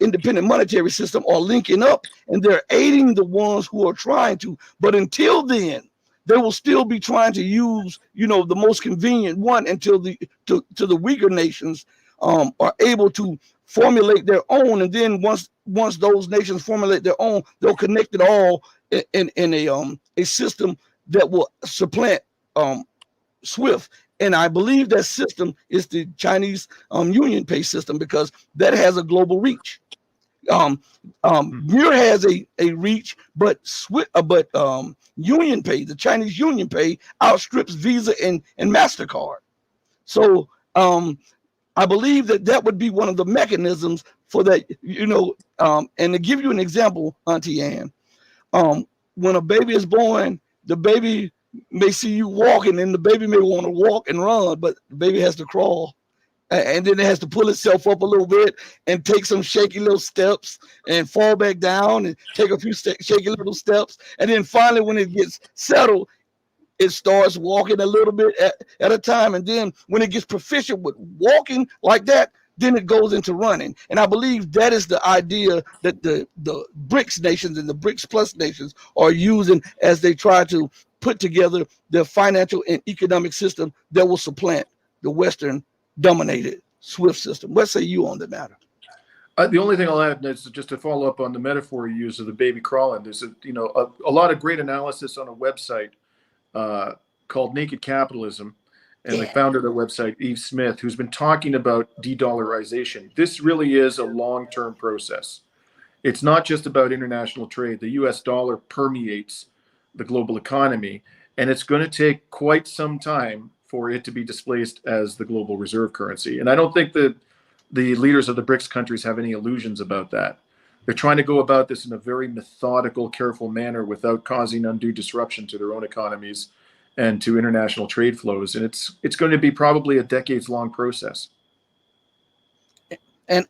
[SPEAKER 1] independent monetary system are linking up, and they're aiding the ones who are trying to. But until then, they will still be trying to use, the most convenient one until to the weaker nations are able to formulate their own. And then once those nations formulate their own, they'll connect it all in a system that will supplant SWIFT. And I believe that system is the Chinese Union Pay system, because that has a global reach. Mir has a reach, but Union Pay, the Chinese Union Pay, outstrips Visa and MasterCard. So I believe that would be one of the mechanisms for that. And to give you an example, Auntie Ann, when a baby is born, the baby may see you walking, and the baby may want to walk and run, but the baby has to crawl. And then it has to pull itself up a little bit and take some shaky little steps and fall back down and take a few shaky little steps. And then finally, when it gets settled, it starts walking a little bit at a time. And then when it gets proficient with walking like that, then it goes into running. And I believe that is the idea that the BRICS nations and the BRICS Plus nations are using as they try to put together their financial and economic system that will supplant the Western dominated SWIFT system. What say you on the matter?
[SPEAKER 2] The only thing I'll add is just to follow up on the metaphor you use of the baby crawling. There's a lot of great analysis on a website called Naked Capitalism, and the founder of the website, Eve Smith, who's been talking about de-dollarization. This really is a long-term process. It's not just about international trade. The US dollar permeates the global economy, and it's going to take quite some time for it to be displaced as the global reserve currency. And I don't think that the leaders of the BRICS countries have any illusions about that. They're trying to go about this in a very methodical, careful manner without causing undue disruption to their own economies and to international trade flows. And it's going to be probably a decades-long process.
[SPEAKER 1] And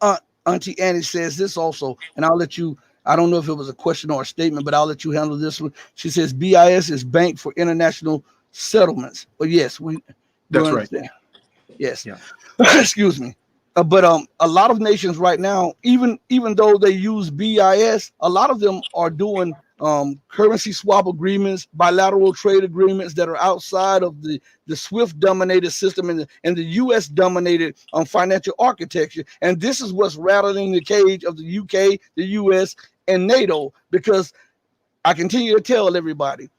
[SPEAKER 1] Auntie Annie says this also, and I'll let you, I don't know if it was a question or a statement, but I'll let you handle this one. She says BIS is Bank for International Settlements. But yes,
[SPEAKER 2] that's right.
[SPEAKER 1] Yes. Yeah. Excuse me. But a lot of nations right now, even though they use BIS, a lot of them are doing currency swap agreements, bilateral trade agreements that are outside of the SWIFT dominated system and the US dominated financial architecture. And this is what's rattling the cage of the UK, the US, and NATO, because I continue to tell everybody,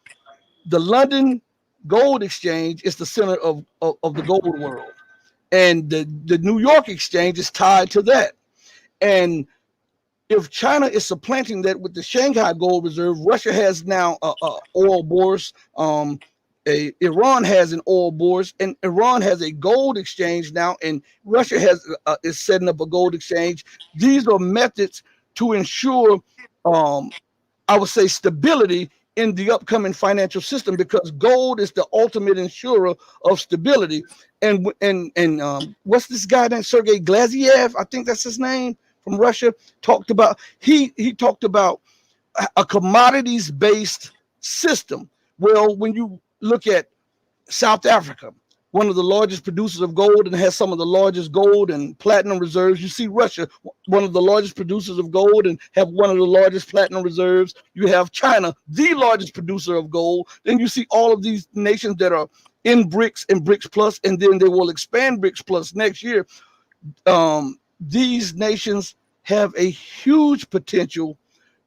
[SPEAKER 1] the London Gold Exchange is the center of the gold world. And the New York Exchange is tied to that. And if China is supplanting that with the Shanghai Gold Reserve, Russia has now oil bourse. Iran has an oil bourse, and Iran has a gold exchange now, and Russia is setting up a gold exchange. These are methods to ensure, I would say, stability in the upcoming financial system, because gold is the ultimate insurer of stability. And what's this guy named Sergei Glaziev? I think that's his name, from Russia. Talked about he talked about a commodities based system. Well, when you look at South Africa, one of the largest producers of gold and has some of the largest gold and platinum reserves. You see Russia, one of the largest producers of gold and have one of the largest platinum reserves. You have China, the largest producer of gold. Then you see all of these nations that are in BRICS and BRICS Plus, and then they will expand BRICS Plus next year. These nations have a huge potential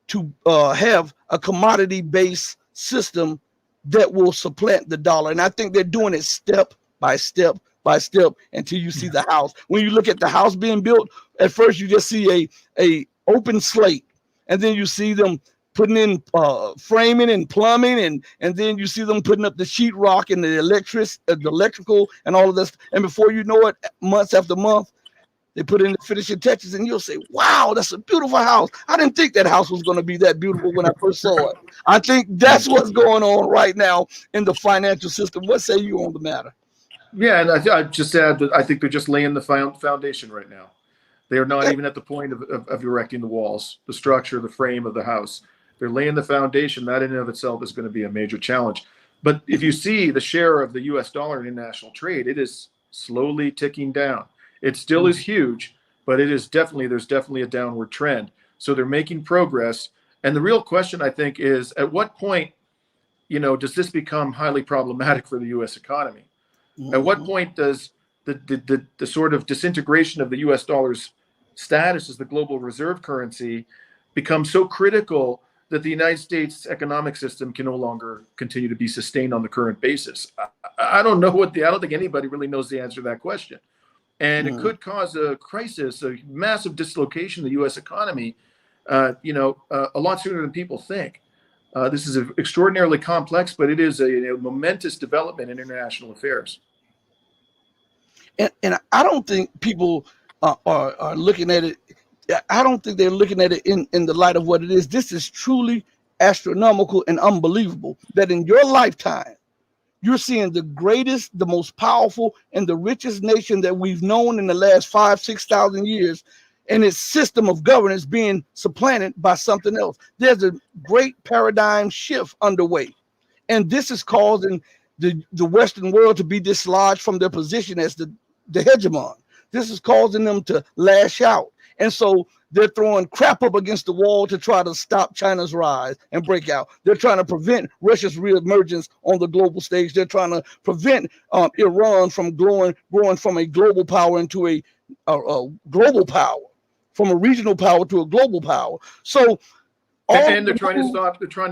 [SPEAKER 1] to have a commodity-based system that will supplant the dollar. And I think they're doing it step by step by step until you see the house. When you look at the house being built, at first you just see a open slate, and then you see them putting in framing and plumbing, and then you see them putting up the sheetrock and the electrical and all of this. And before you know it, months after month, they put in the finishing touches, and you'll say, wow, that's a beautiful house. I didn't think that house was going to be that beautiful when I first saw it. I think that's what's going on right now in the financial system. What say you on the matter?
[SPEAKER 2] Yeah, and I just add that I think they're just laying the foundation right now. They are not even at the point of erecting the walls, the structure, the frame of the house. They're laying the foundation. That in and of itself is going to be a major challenge. But if you see the share of the US dollar in international trade, it is slowly ticking down. It still is huge, but there's definitely a downward trend. So they're making progress. And the real question, I think, is at what point, does this become highly problematic for the US economy? At what point does the sort of disintegration of the US dollar's status as the global reserve currency become so critical that the United States economic system can no longer continue to be sustained on the current basis? I don't know I don't think anybody really knows the answer to that question. And it could cause a crisis, a massive dislocation in the U.S. economy, a lot sooner than people think. This is extraordinarily complex, but it is a momentous development in international affairs.
[SPEAKER 1] And I don't think people are looking at it. I don't think they're looking at it in the light of what it is. This is truly astronomical and unbelievable that in your lifetime, you're seeing the greatest, the most powerful, and the richest nation that we've known in the last 5,000-6,000 years, and its system of governance being supplanted by something else. There's a great paradigm shift underway, and this is causing the Western world to be dislodged from their position as the hegemon. This is causing them to lash out. And so they're throwing crap up against the wall to try to stop China's rise and breakout. They're trying to prevent Russia's reemergence on the global stage. They're trying to prevent Iran from growing from a global power into a global power, from a regional power to a global power. So,
[SPEAKER 2] and they're trying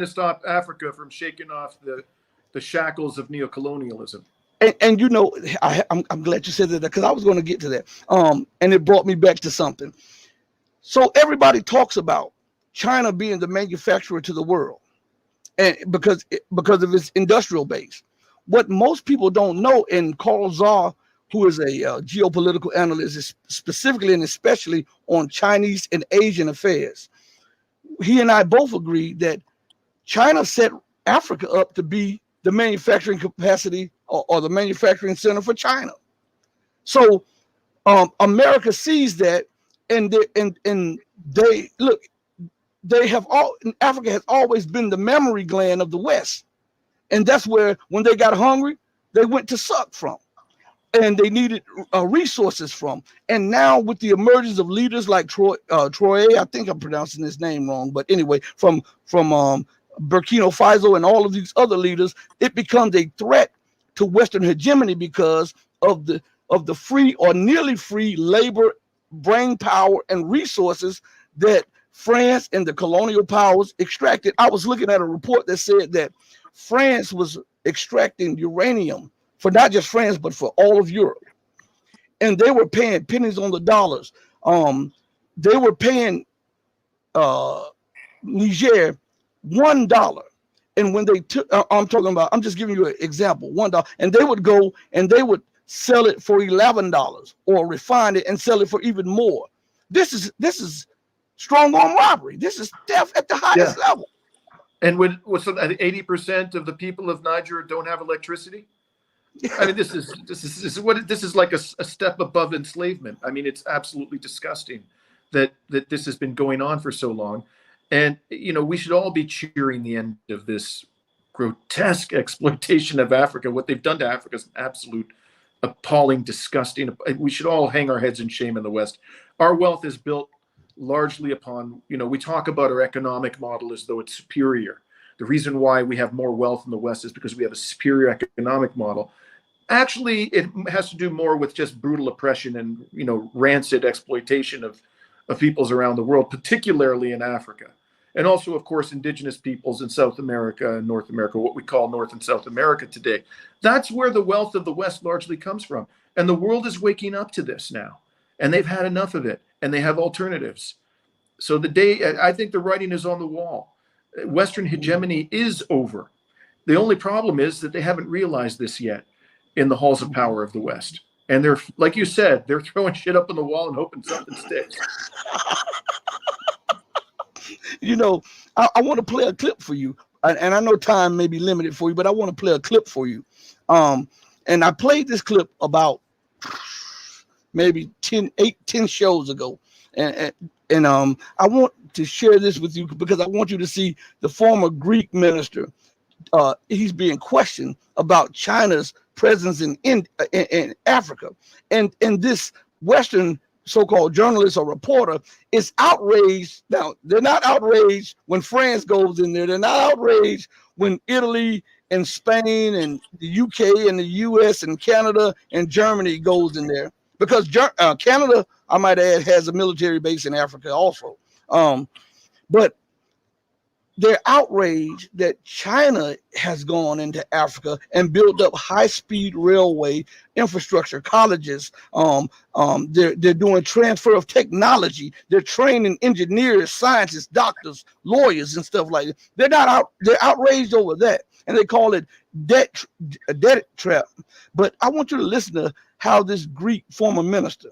[SPEAKER 2] to stop Africa from shaking off the shackles of neocolonialism.
[SPEAKER 1] And I'm glad you said that because I was going to get to that. And it brought me back to something. So everybody talks about China being the manufacturer to the world, and because of its industrial base. What most people don't know, and Carl Zahr, who is a geopolitical analyst, is specifically and especially on Chinese and Asian affairs, he and I both agree that China set Africa up to be the manufacturing capacity or the manufacturing center for China. So America sees that, and they look. Africa has always been the memory gland of the West, and that's where when they got hungry, they went to suck from, and they needed resources from. And now with the emergence of leaders like Troy, I think I'm pronouncing his name wrong, but anyway, from Burkina Faso and all of these other leaders, it becomes a threat to Western hegemony because of the free or nearly free labor, brain power, and resources that France and the colonial powers extracted. I was looking at a report that said that France was extracting uranium for not just France, but for all of Europe. And they were paying pennies on the dollars. They were paying Niger $1. And when they took, I'm just giving you an example, $1. And they would go and they would sell it for $11 or refine it and sell it for even more. This is strong arm robbery. This is theft at the highest level.
[SPEAKER 2] And when 80% of the people of Niger don't have electricity? I mean, this is like a step above enslavement. I mean, it's absolutely disgusting that this has been going on for so long. And, we should all be cheering the end of this grotesque exploitation of Africa. What they've done to Africa is absolute, appalling, disgusting. We should all hang our heads in shame in the West. Our wealth is built largely upon, we talk about our economic model as though it's superior. The reason why we have more wealth in the West is because we have a superior economic model. Actually, it has to do more with just brutal oppression and, rancid exploitation of peoples around the world, particularly in Africa. And also, of course, indigenous peoples in South America and North America, what we call North and South America today. That's where the wealth of the West largely comes from. And the world is waking up to this now. And they've had enough of it. And they have alternatives. So I think the writing is on the wall. Western hegemony is over. The only problem is that they haven't realized this yet in the halls of power of the West. And they're, like you said, they're throwing shit up on the wall and hoping something sticks.
[SPEAKER 1] I want to play a clip for you. And I know time may be limited for you, but I want to play a clip for you. And I played this clip about maybe 10 shows ago. And I want to share this with you because I want you to see the former Greek minister he's being questioned about China's presence in Africa, and this Western so-called journalist or reporter is outraged. Now they're not outraged when France goes in there. They're not outraged when Italy and Spain and the UK and the US and Canada and Germany goes in there, because Canada, I might add, has a military base in Africa also. But they're outraged that China has gone into Africa and built up high-speed railway infrastructure, colleges. They're doing transfer of technology. They're training engineers, scientists, doctors, lawyers, and stuff like that. They're outraged over that, and they call it a debt trap. But I want you to listen to how this Greek former minister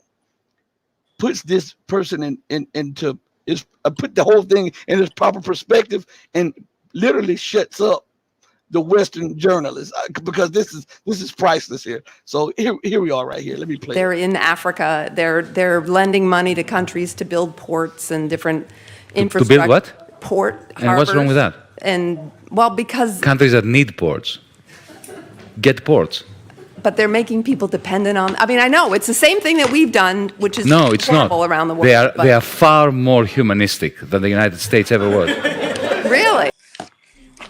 [SPEAKER 1] puts this person into is put the whole thing in its proper perspective and literally shuts up the Western journalists, because this is priceless here. So here we are right here. Let me play.
[SPEAKER 3] They're in Africa. They're lending money to countries to build ports and different infrastructure.
[SPEAKER 4] To build what?
[SPEAKER 3] Port.
[SPEAKER 4] And
[SPEAKER 3] harbors.
[SPEAKER 4] what's wrong with that?
[SPEAKER 3] And well, because
[SPEAKER 4] countries that need ports get ports.
[SPEAKER 3] But they're making people dependent on. I mean, I know it's the same thing that we've done, which is
[SPEAKER 4] no, it's
[SPEAKER 3] horrible
[SPEAKER 4] not.
[SPEAKER 3] Around the world.
[SPEAKER 4] They are far more humanistic than the United States ever was.
[SPEAKER 3] Really?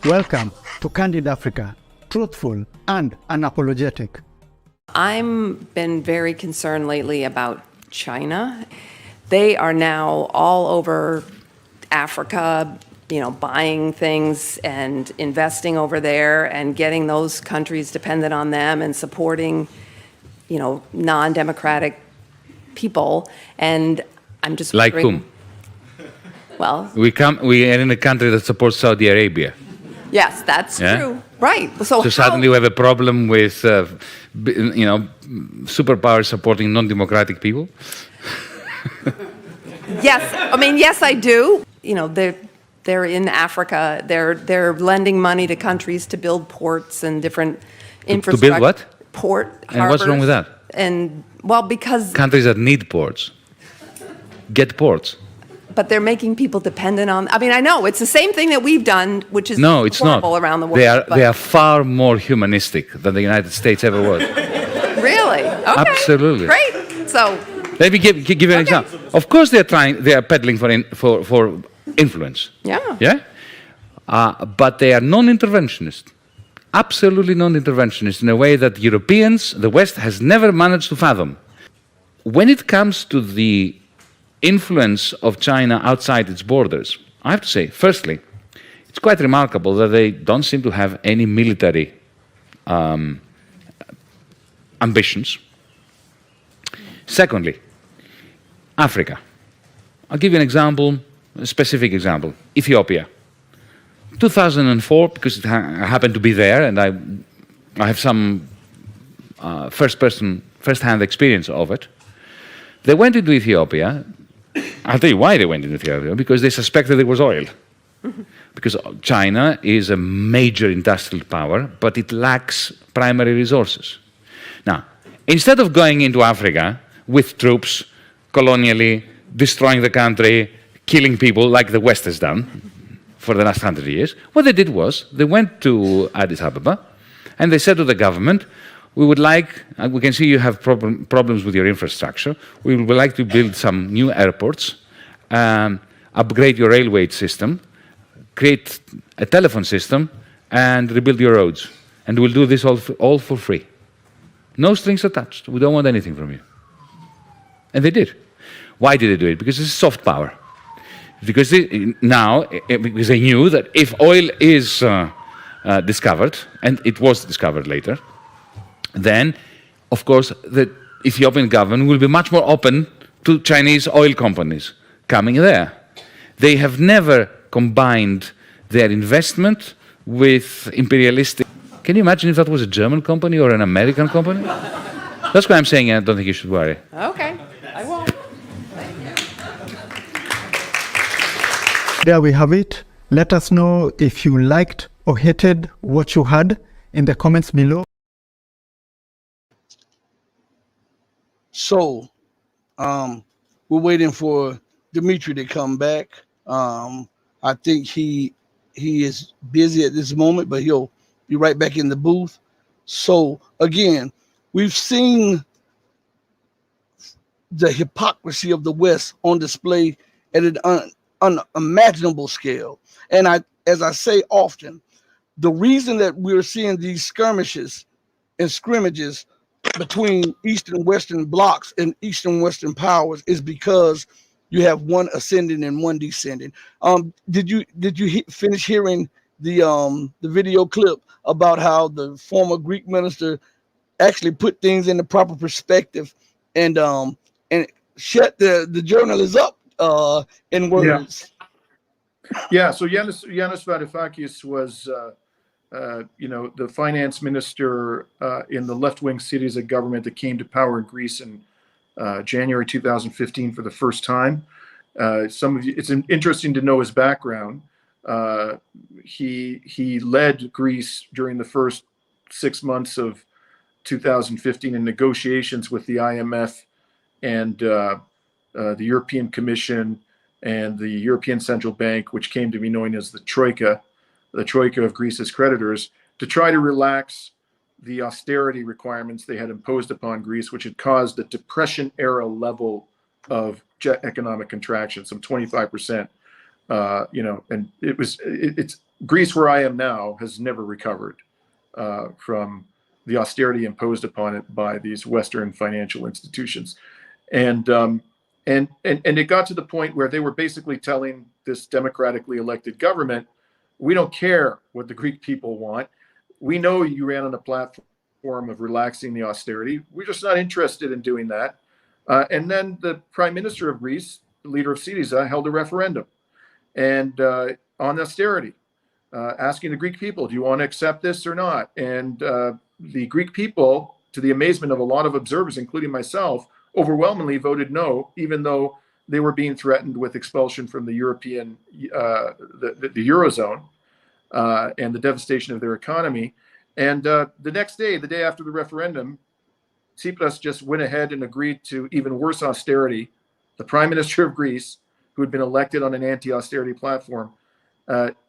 [SPEAKER 5] Welcome to Candid Africa, truthful and unapologetic.
[SPEAKER 3] I'm been very concerned lately about China. They are now all over Africa, buying things and investing over there and getting those countries dependent on them and supporting, non-democratic people. And I'm just
[SPEAKER 4] like
[SPEAKER 3] wondering,
[SPEAKER 4] whom?
[SPEAKER 3] Well,
[SPEAKER 4] we are in a country that supports Saudi Arabia.
[SPEAKER 3] Yes, that's true. Right. So
[SPEAKER 4] suddenly we have a problem with, superpowers supporting non-democratic people.
[SPEAKER 3] Yes, yes, I do. They're in Africa. They're lending money to countries to build ports and different infrastructure.
[SPEAKER 4] To build what?
[SPEAKER 3] Port.
[SPEAKER 4] And
[SPEAKER 3] harbors.
[SPEAKER 4] what's wrong with that?
[SPEAKER 3] And well, because
[SPEAKER 4] countries that need ports get ports.
[SPEAKER 3] But they're making people dependent on. I know it's the same thing that we've done, which is
[SPEAKER 4] no, it's
[SPEAKER 3] horrible
[SPEAKER 4] not.
[SPEAKER 3] Around the world.
[SPEAKER 4] They are far more humanistic than the United States ever was.
[SPEAKER 3] Really? Okay.
[SPEAKER 4] Absolutely.
[SPEAKER 3] Great. So.
[SPEAKER 4] Let me give you an example. Of course, they are peddling for influence.
[SPEAKER 3] Yeah.
[SPEAKER 4] Yeah. But they are non-interventionist. Absolutely non-interventionist in a way that Europeans, the West, has never managed to fathom. When it comes to the influence of China outside its borders, I have to say, firstly, it's quite remarkable that they don't seem to have any military ambitions. Secondly, Africa. I'll give you an example, a specific example. Ethiopia. 2004, because I happened to be there and I have some first-hand experience of it. They went into Ethiopia. I'll tell you why they went into Ethiopia, because they suspected there was oil. Because China is a major industrial power, but it lacks primary resources. Now, instead of going into Africa with troops, colonially, destroying the country, killing people like the West has done for the last 100 years, what they did was they went to Addis Ababa and they said to the government, we would like, we can see you have problems with your infrastructure, we would like to build some new airports, upgrade your railway system, create a telephone system, and rebuild your roads. And we'll do this all for free. No strings attached. We don't want anything from you. And they did. Why did they do it? Because it's soft power. Because because they knew that if oil is discovered, and it was discovered later, then, of course, the Ethiopian government will be much more open to Chinese oil companies coming there. They have never combined their investment with imperialistic. Can you imagine if that was a German company or an American company? That's why I'm saying I don't think you should worry.
[SPEAKER 3] Okay, I won't.
[SPEAKER 5] There we have it. Let us know if you liked or hated what you heard in the comments below.
[SPEAKER 1] So, we're waiting for Dimitri to come back. I think he he is busy at this moment, but he'll be right back in the booth. So again, we've seen the hypocrisy of the West on display at an unimaginable scale. And as I say often, the reason that we're seeing these skirmishes and scrimmages between Eastern and Western blocks and Eastern and Western powers is because you have one ascending and one descending. Did you finish hearing the video clip about how the former Greek minister actually put things in the proper perspective and shut the journalists up in words?
[SPEAKER 2] Yeah. So Yanis Varoufakis was, the finance minister in the left-wing Syriza government that came to power in Greece in January 2015 for the first time. It's interesting to know his background. He led Greece during the first 6 months of 2015 in negotiations with the IMF and the European Commission and the European Central Bank, which came to be known as the Troika of Greece's creditors, to try to relax the austerity requirements they had imposed upon Greece, which had caused a Depression-era level of economic contraction, some 25%. And it's Greece, where I am now, has never recovered from the austerity imposed upon it by these Western financial institutions. And it got to the point where they were basically telling this democratically elected government, we don't care what the Greek people want. We know you ran on a platform of relaxing the austerity. We're just not interested in doing that. And then the prime minister of Greece, the leader of Syriza, held a referendum and on austerity, asking the Greek people, do you want to accept this or not? And the Greek people, to the amazement of a lot of observers, including myself, overwhelmingly voted no, even though they were being threatened with expulsion from the European, the Eurozone, and the devastation of their economy. And the next day, the day after the referendum, Tsipras just went ahead and agreed to even worse austerity. The prime minister of Greece, who had been elected on an anti-austerity platform,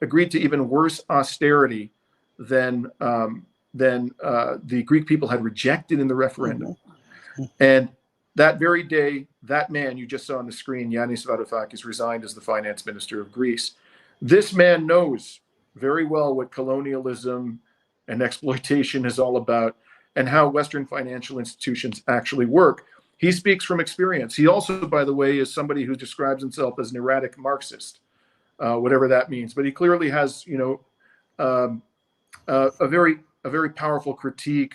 [SPEAKER 2] agreed to even worse austerity than the Greek people had rejected in the referendum. And that very day, that man you just saw on the screen, Yanis Varoufakis, resigned as the finance minister of Greece. This man knows very well what colonialism and exploitation is all about and how Western financial institutions actually work. He speaks from experience. He also, by the way, is somebody who describes himself as an erratic Marxist, whatever that means. But he clearly has, a very powerful critique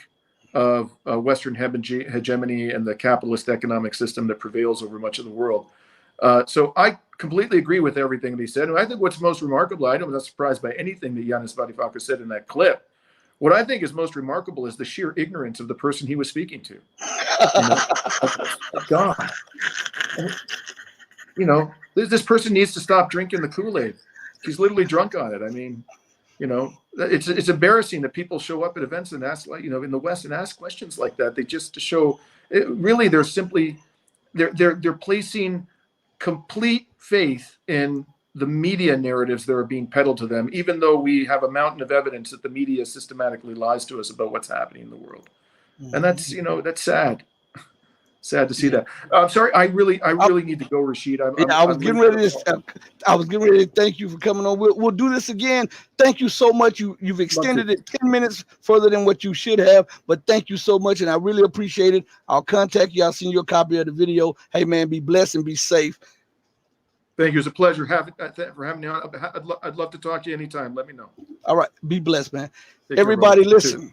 [SPEAKER 2] of Western hegemony and the capitalist economic system that prevails over much of the world. So I completely agree with everything that he said. And I think what's most remarkable, I'm not surprised by anything that Yanis Varoufakis said in that clip. What I think is most remarkable is the sheer ignorance of the person he was speaking to. God. This person needs to stop drinking the Kool-Aid. She's literally drunk on it. I mean, it's embarrassing that people show up at events and ask, in the West and ask questions like that. They just to show, they're simply, they're placing complete faith in the media narratives that are being peddled to them, even though we have a mountain of evidence that the media systematically lies to us about what's happening in the world. And that's, that's sad. Sad to see that. I'm sorry. I really need to go, Rashid.
[SPEAKER 1] I was getting ready to thank you for coming on. We'll do this again. Thank you so much. You've extended it 10 minutes further than what you should have, but thank you so much, and I really appreciate it. I'll contact you. I'll send you a copy of the video. Hey, man, be blessed and be safe.
[SPEAKER 2] Thank you. It's a pleasure for having me on. I'd love to talk to you anytime. Let me know.
[SPEAKER 1] All right. Be blessed, man. Everybody, listen.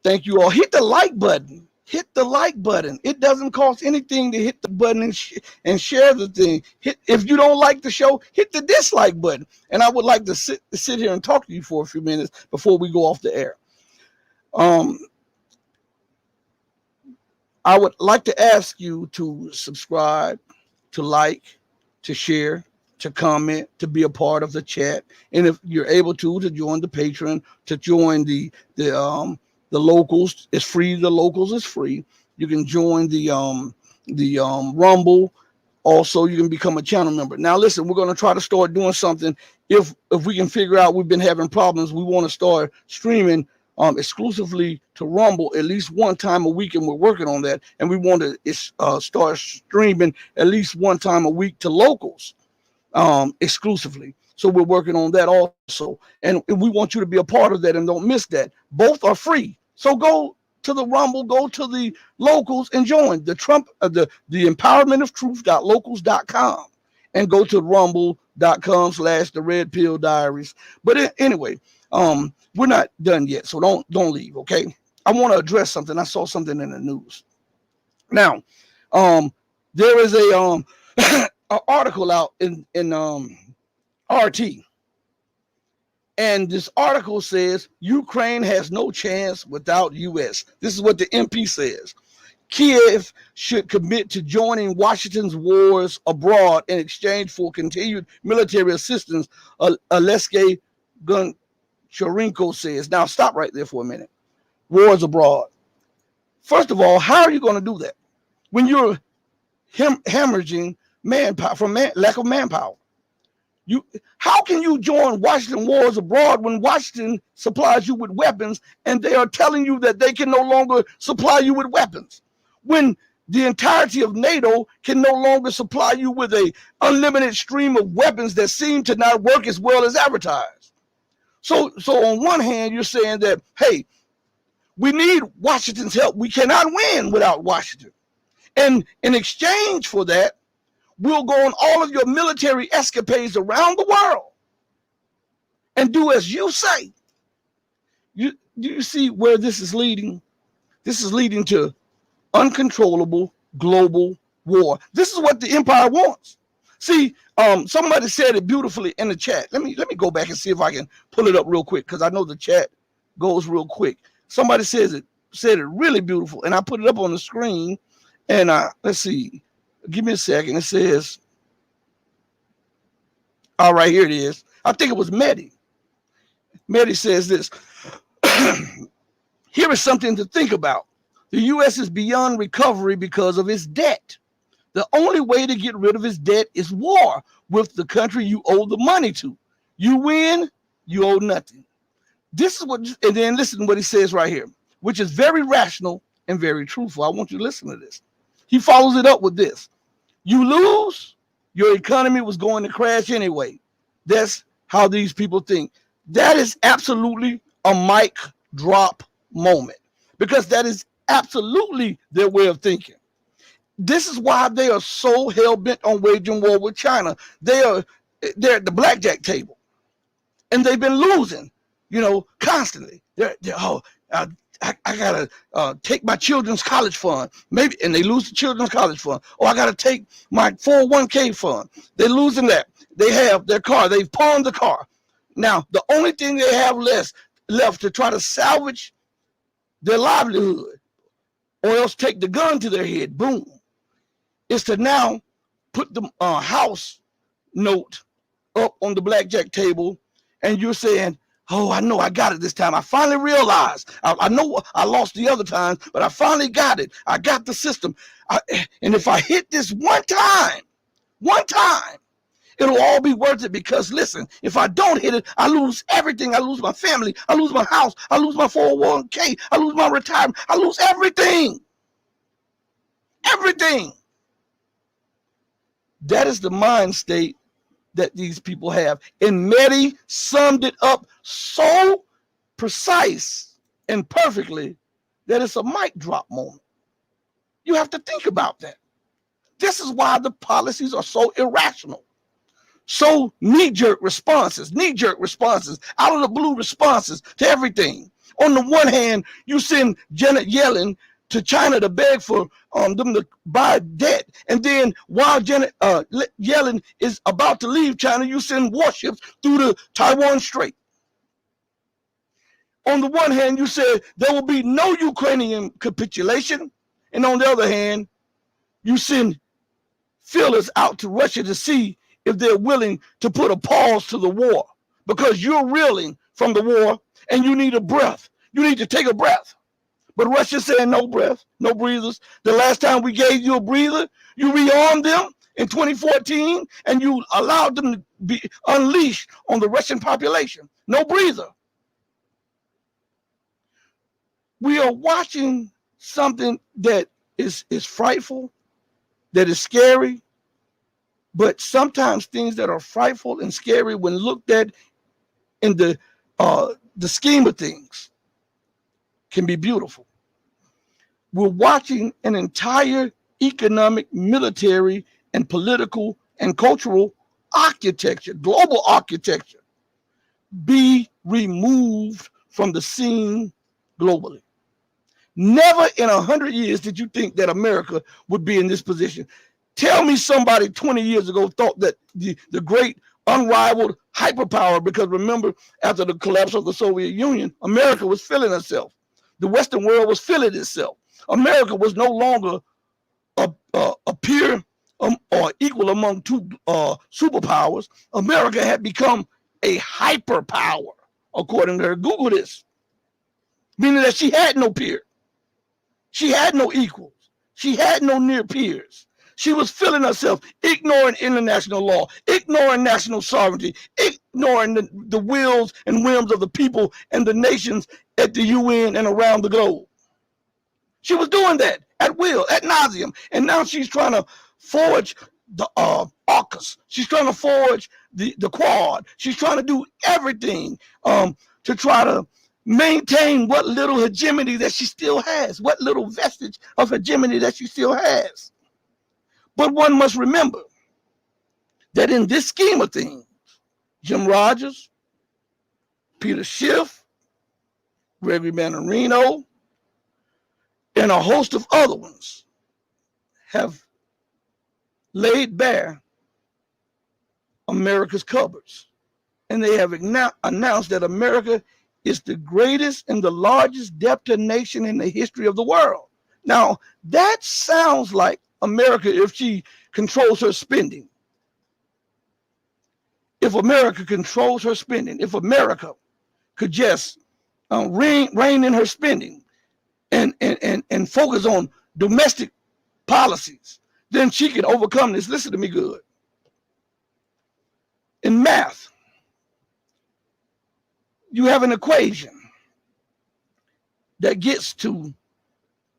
[SPEAKER 1] Thank you all. Hit the like button. Hit the like button. It doesn't cost anything to hit the button and share the thing. If you don't like the show, hit the dislike button. And I would like to sit here and talk to you for a few minutes before we go off the air. I would like to ask you to subscribe, to like, to share, to comment, to be a part of the chat. And if you're able to join the Patreon, to join the locals. It's free. The locals is free. You can join the Rumble Also, you can become a channel member. Now, listen, we're going to try to start doing something. If we can figure out we've been having problems, we want to start streaming exclusively to Rumble at least one time a week, and we're working on that. And we want to start streaming at least one time a week to locals exclusively. So we're working on that also. And we want you to be a part of that, and don't miss that. Both are free. So go to the Rumble, go to the locals and join the empowerment of truth.locals.com and go to rumble.com/the Red Pill Diaries. But anyway, we're not done yet, so don't leave, okay? I want to address something. I saw something in the news. Now, there is a an article out in RT. And this article says Ukraine has no chance without U.S. This is what the MP says. Kiev should commit to joining Washington's wars abroad in exchange for continued military assistance, Alexei Goncharenko says. Now, stop right there for a minute. Wars abroad. First of all, how are you going to do that when you're hemorrhaging manpower from lack of manpower? How can you join Washington wars abroad when Washington supplies you with weapons and they are telling you that they can no longer supply you with weapons? When the entirety of NATO can no longer supply you with a unlimited stream of weapons that seem to not work as well as advertised. So on one hand, you're saying that, hey, we need Washington's help. We cannot win without Washington. And in exchange for that, we'll go on all of your military escapades around the world and do as you say. Do you see where this is leading? This is leading to uncontrollable global war. This is what the empire wants. See, somebody said it beautifully in the chat. Let me go back and see if I can pull it up real quick, because I know the chat goes real quick. Somebody said it really beautiful, and I put it up on the screen. And let's see. Give me a second. It says, all right, here it is. I think it was Mehdi. Mehdi says this. Here is something to think about. The U.S. is beyond recovery because of its debt. The only way to get rid of its debt is war with the country you owe the money to. You win, you owe nothing. This is what, and then listen to what he says right here, which is very rational and very truthful. I want you to listen to this. He follows it up with this. You lose, your economy was going to crash anyway. That's how these people think. That is absolutely a mic drop moment, because that is absolutely their way of thinking. This is why they are so hell-bent on waging war with China. They're at the blackjack table, and they've been losing, constantly. I gotta take my children's college fund, maybe, and they lose the children's college fund. Or I gotta take my 401k fund. They're losing that. They have their car. They've pawned the car. Now, the only thing they have left to try to salvage their livelihood, or else take the gun to their head, boom, is to now put the house note up on the blackjack table, and you're saying, oh, I know I got it this time. I finally realized. I know I lost the other time, but I finally got it. I got the system. And if I hit this one time, it'll all be worth it, because listen, if I don't hit it, I lose everything. I lose my family. I lose my house. I lose my 401k. I lose my retirement. I lose everything. Everything. That is the mind state that these people have. And Mehdi summed it up so precise and perfectly that it's a mic drop moment. You have to think about that. This is why the policies are so irrational. So knee-jerk responses, out of the blue responses to everything. On the one hand, you send Janet Yellen to China to beg for them to buy debt. And then while Janet Yellen is about to leave China, you send warships through the Taiwan Strait. On the one hand, you said there will be no Ukrainian capitulation. And on the other hand, you send feelers out to Russia to see if they're willing to put a pause to the war, because you're reeling from the war and you need a breath. You need to take a breath. But Russia saying no breath, no breathers. The last time we gave you a breather, you rearmed them in 2014, and you allowed them to be unleashed on the Russian population. No breather. We are watching something that is frightful, that is scary, but sometimes things that are frightful and scary, when looked at in the scheme of things, can be beautiful. We're watching an entire economic, military, and political and cultural architecture, global architecture, be removed from the scene globally. Never in 100 years did you think that America would be in this position. Tell me somebody 20 years ago thought that the great unrivaled hyperpower, because remember, after the collapse of the Soviet Union, America was feeling itself. The Western world was feeling itself. America was no longer a peer or equal among two superpowers. America had become a hyperpower, according to her. Google this. Meaning that she had no peer. She had no equals. She had no near peers. She was feeling herself, ignoring international law, ignoring national sovereignty, ignoring the wills and whims of the people and the nations at the UN and around the globe. She was doing that at will, ad nauseum. And now she's trying to forge the AUKUS. She's trying to forge the Quad. She's trying to do everything to try to maintain what little hegemony that she still has, what little vestige of hegemony that she still has. But one must remember that in this scheme of things, Jim Rogers, Peter Schiff, Gregory Mannarino, and a host of other ones have laid bare America's cupboards. And they have announced that America is the greatest and the largest debtor nation in the history of the world. Now, that sounds like America if she controls her spending. If America controls her spending, if America could just rein in her spending and focus on domestic policies, then she can overcome this. Listen to me good. In math, you have an equation that gets to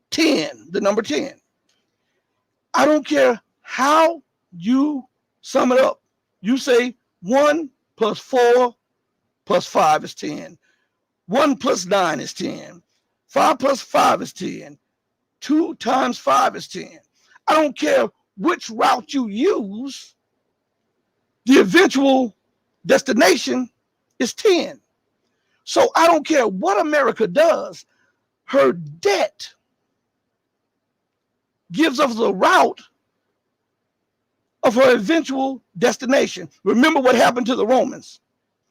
[SPEAKER 1] 10, the number 10. I don't care how you sum it up. You say 1 plus 4 plus 5 is 10. 1 plus 9 is 10. 5 plus 5 is 10. 2 times 5 is 10. I don't care which route you use. The eventual destination is 10. So I don't care what America does. Her debt gives us the route of her eventual destination. Remember what happened to the Romans.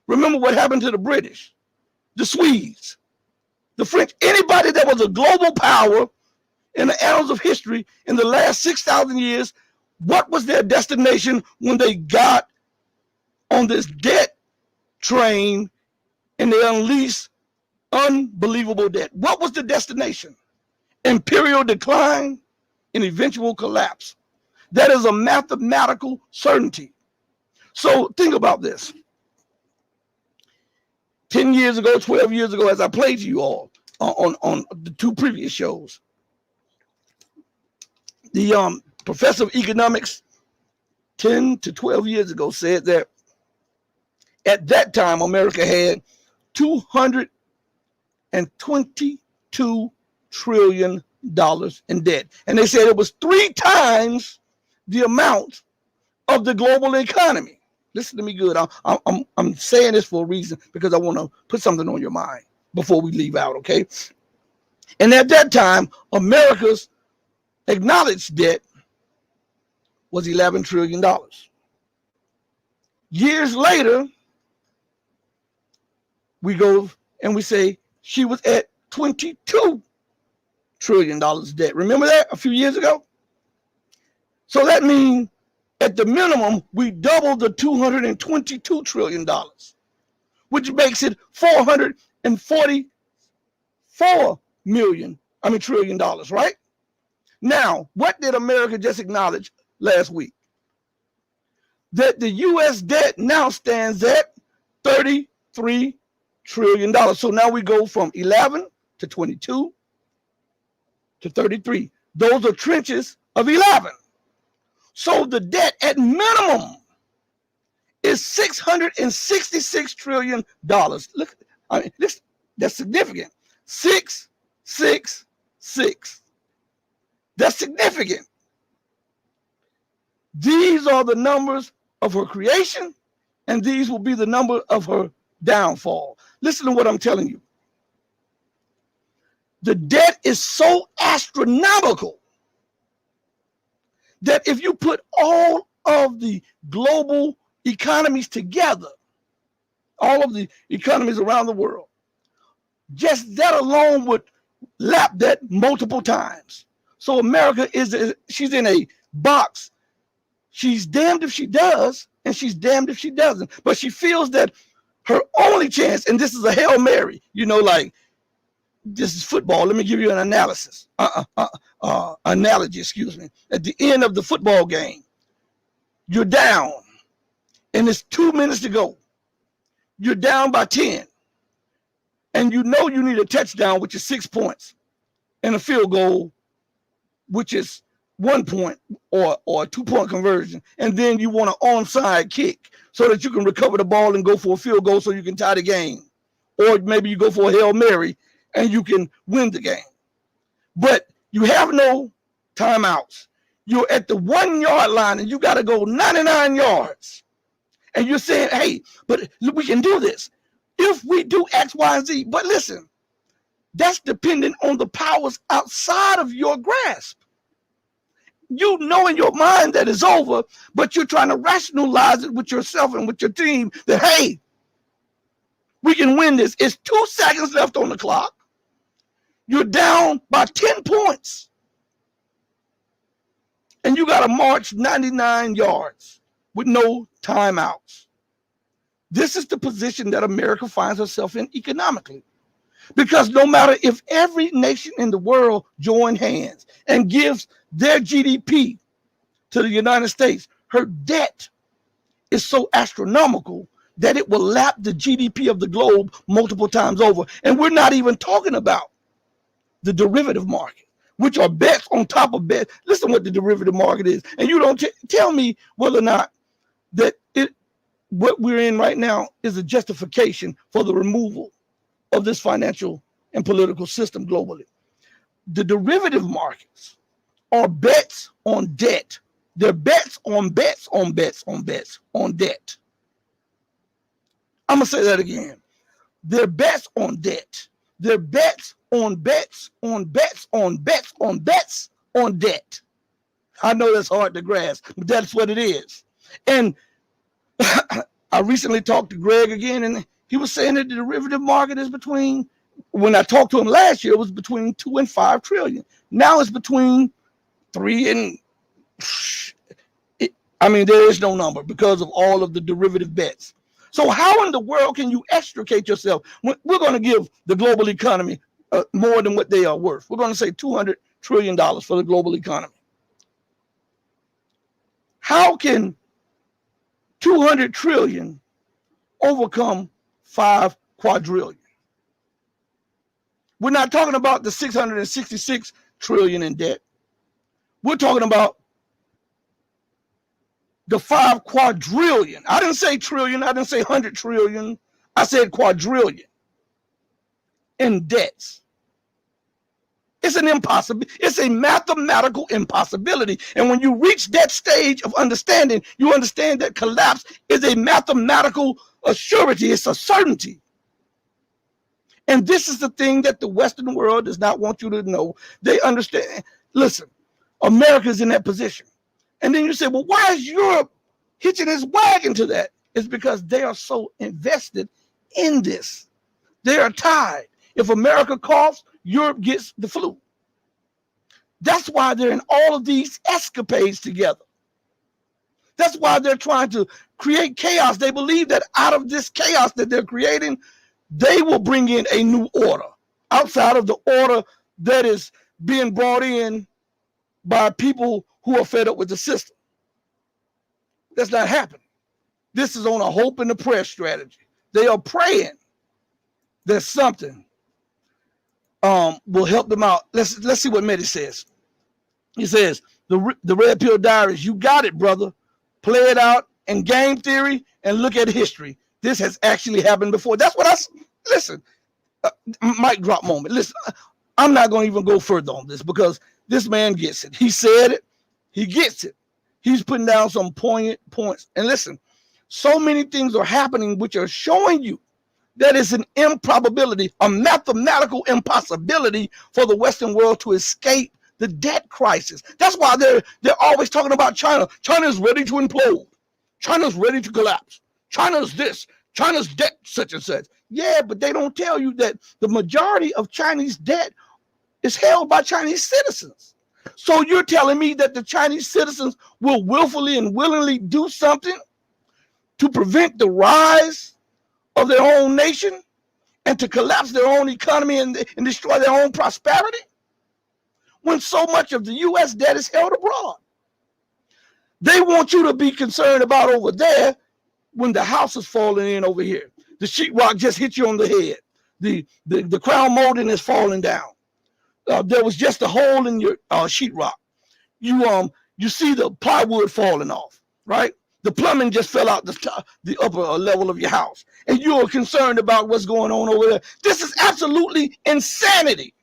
[SPEAKER 1] Remember what happened to the British, the Swedes, the French. Anybody that was a global power in the annals of history in the last 6,000 years, what was their destination when they got on this debt train and they unleashed unbelievable debt? What was the destination? Imperial decline and eventual collapse. That is a mathematical certainty. So think about this. 10 years ago, 12 years ago, as I played to you all on the 2 previous shows, the professor of economics 10 to 12 years ago said that at that time, America had $222 trillion in debt. And they said it was 3 times the amount of the global economy. Listen to me good. I'm saying this for a reason, because I want to put something on your mind before we leave out, okay? And at that time, America's acknowledged debt was $11 trillion. Years later, we go and we say she was at $22 trillion debt. Remember that a few years ago? So that means at the minimum, we doubled the $222 trillion, which makes it $444 trillion, right? Now, what did America just acknowledge last week? that the U.S. debt now stands at $33 trillion. So now we go from 11 to 22 to 33. Those are trenches of 11. So the debt at minimum is $666 trillion. Look, I mean, that's significant. 666. That's significant. These are the numbers of her creation, and these will be the number of her downfall. Listen to what I'm telling you. The debt is so astronomical that if you put all of the global economies together, all of the economies around the world, just that alone would lap that multiple times. So America she's in a box. She's damned if she does, and she's damned if she doesn't. But she feels that her only chance, and this is a Hail Mary, like this is football. Let me give you an analysis. Analogy, excuse me. At the end of the football game, you're down, and it's 2 minutes to go. You're down by 10, and you know you need a touchdown, which is 6 points, and a field goal, which is 1 point or a 2-point conversion, and then you want an onside kick so that you can recover the ball and go for a field goal so you can tie the game, or maybe you go for a Hail Mary and you can win the game. But you have no timeouts. You're at the 1 yard line and you got to go 99 yards. And you're saying, hey, but we can do this if we do X, Y, and Z. But listen, that's dependent on the powers outside of your grasp. You know in your mind that it's over, but you're trying to rationalize it with yourself and with your team that, hey, we can win this. It's 2 seconds left on the clock. You're down by 10 points. And you got to march 99 yards with no timeouts. This is the position that America finds herself in economically. Because no matter if every nation in the world join hands and gives their GDP to the United States, her debt is so astronomical that it will lap the GDP of the globe multiple times over. And we're not even talking about the derivative market, which are bets on top of bets. Listen what the derivative market is. And you don't tell me whether or not that what we're in right now is a justification for the removal of this financial and political system globally. The derivative markets are bets on debt. They're bets on bets on bets on bets on debt. I'm going to say that again. They're bets on debt. They're bets on bets on bets on bets on bets on debt. I know that's hard to grasp, but that's what it is. And I recently talked to Greg again, and he was saying that the derivative market is between, when I talked to him last year, it was between 2 and 5 trillion. Now it's between 3 and, there is no number because of all of the derivative bets. So how in the world can you extricate yourself? We're going to give the global economy more than what they are worth. We're going to say $200 trillion for the global economy. How can 200 trillion overcome 5 quadrillion? We're not talking about the 666 trillion in debt. We're talking about the 5 quadrillion. I didn't say trillion. I didn't say 100 trillion. I said quadrillion in debts. It's an impossibility. It's a mathematical impossibility. And when you reach that stage of understanding, you understand that collapse is a mathematical surety. It's a certainty. And this is the thing that the Western world does not want you to know. They understand. Listen, America's in that position. And then you say, well, why is Europe hitching its wagon to that? It's because they are so invested in this. They are tied. If America coughs, Europe gets the flu. That's why they're in all of these escapades together. That's why they're trying to create chaos. They believe that out of this chaos that they're creating, they will bring in a new order outside of the order that is being brought in by people who are fed up with the system. That's not happening. This is on a hope and a prayer strategy. They are praying that something will help them out. Let's see what Mehdi says. He says, the Red Pill Diaries, you got it, brother. Play it out in game theory and look at history. This has actually happened before. That's what listen, mic drop moment. Listen, I'm not going to even go further on this because this man gets it. He said it. He gets it. He's putting down some poignant points. And listen, so many things are happening which are showing you that is an improbability, a mathematical impossibility for the Western world to escape the debt crisis. That's why they're always talking about China. China's ready to implode. China's ready to collapse. China's this. China's debt such and such. Yeah, but they don't tell you that the majority of Chinese debt is held by Chinese citizens. So you're telling me that the Chinese citizens will willfully and willingly do something to prevent the rise of their own nation and to collapse their own economy and destroy their own prosperity when so much of the U.S. debt is held abroad? They want you to be concerned about over there when the house is falling in over here. The sheetrock just hit you on the head. The crown molding is falling down. There was just a hole in your sheetrock. You see the plywood falling off, right? The plumbing just fell out the upper level of your house, and you are concerned about what's going on over there. This is absolutely insanity.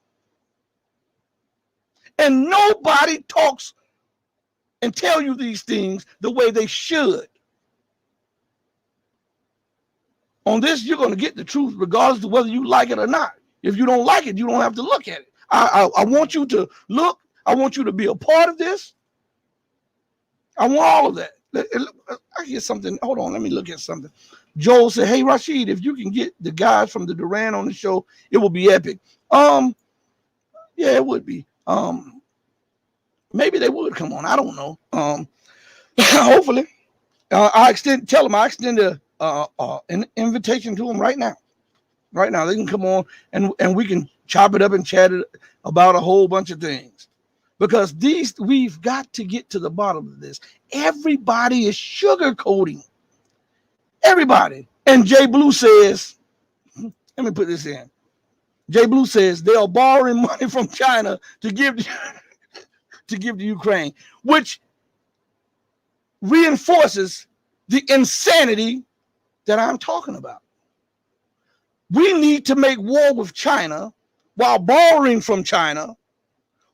[SPEAKER 1] And nobody talks and tell you these things the way they should. On this, you're going to get the truth regardless of whether you like it or not. If you don't like it, you don't have to look at it. I want you to look. I want you to be a part of this. I want all of that. I get something. Hold on. Let me look at something. Joel said, hey, Rashid, if you can get the guys from the Duran on the show, it will be epic. Yeah, it would be. Maybe they would come on. I don't know. Hopefully. I extend an invitation to them right now. Right now, they can come on and we can chop it up and chat it about a whole bunch of things. Because we've got to get to the bottom of this. Everybody is sugarcoating. Everybody. And Jay Blue says, let me put this in. Jay Blue says they are borrowing money from China to give to Ukraine, which reinforces the insanity that I'm talking about. We need to make war with China while borrowing from China,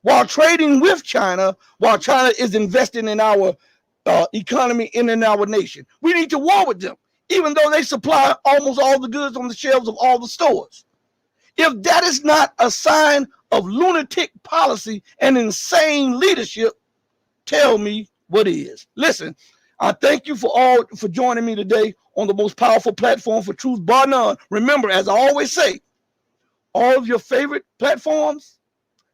[SPEAKER 1] while trading with China, while China is investing in our economy and in our nation. We need to war with them, even though they supply almost all the goods on the shelves of all the stores. If that is not a sign of lunatic policy and insane leadership, tell me what is. Listen, I thank you for joining me today on the most powerful platform for truth, bar none. Remember, as I always say, all of your favorite platforms,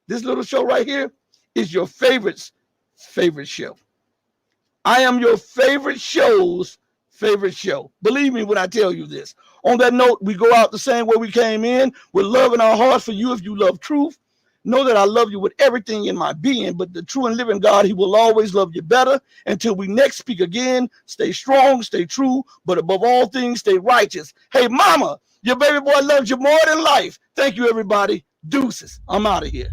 [SPEAKER 1] this little show right here is your favorite show. I am your favorite show's favorite show. Believe me when I tell you this. On that note, we go out the same way we came in, with love in our hearts for you if you love truth. Know that I love you with everything in my being, but the true and living God, he will always love you better. Until we next speak again, stay strong, stay true, but above all things, stay righteous. Hey, mama, your baby boy loves you more than life. Thank you, everybody. Deuces. I'm out of here.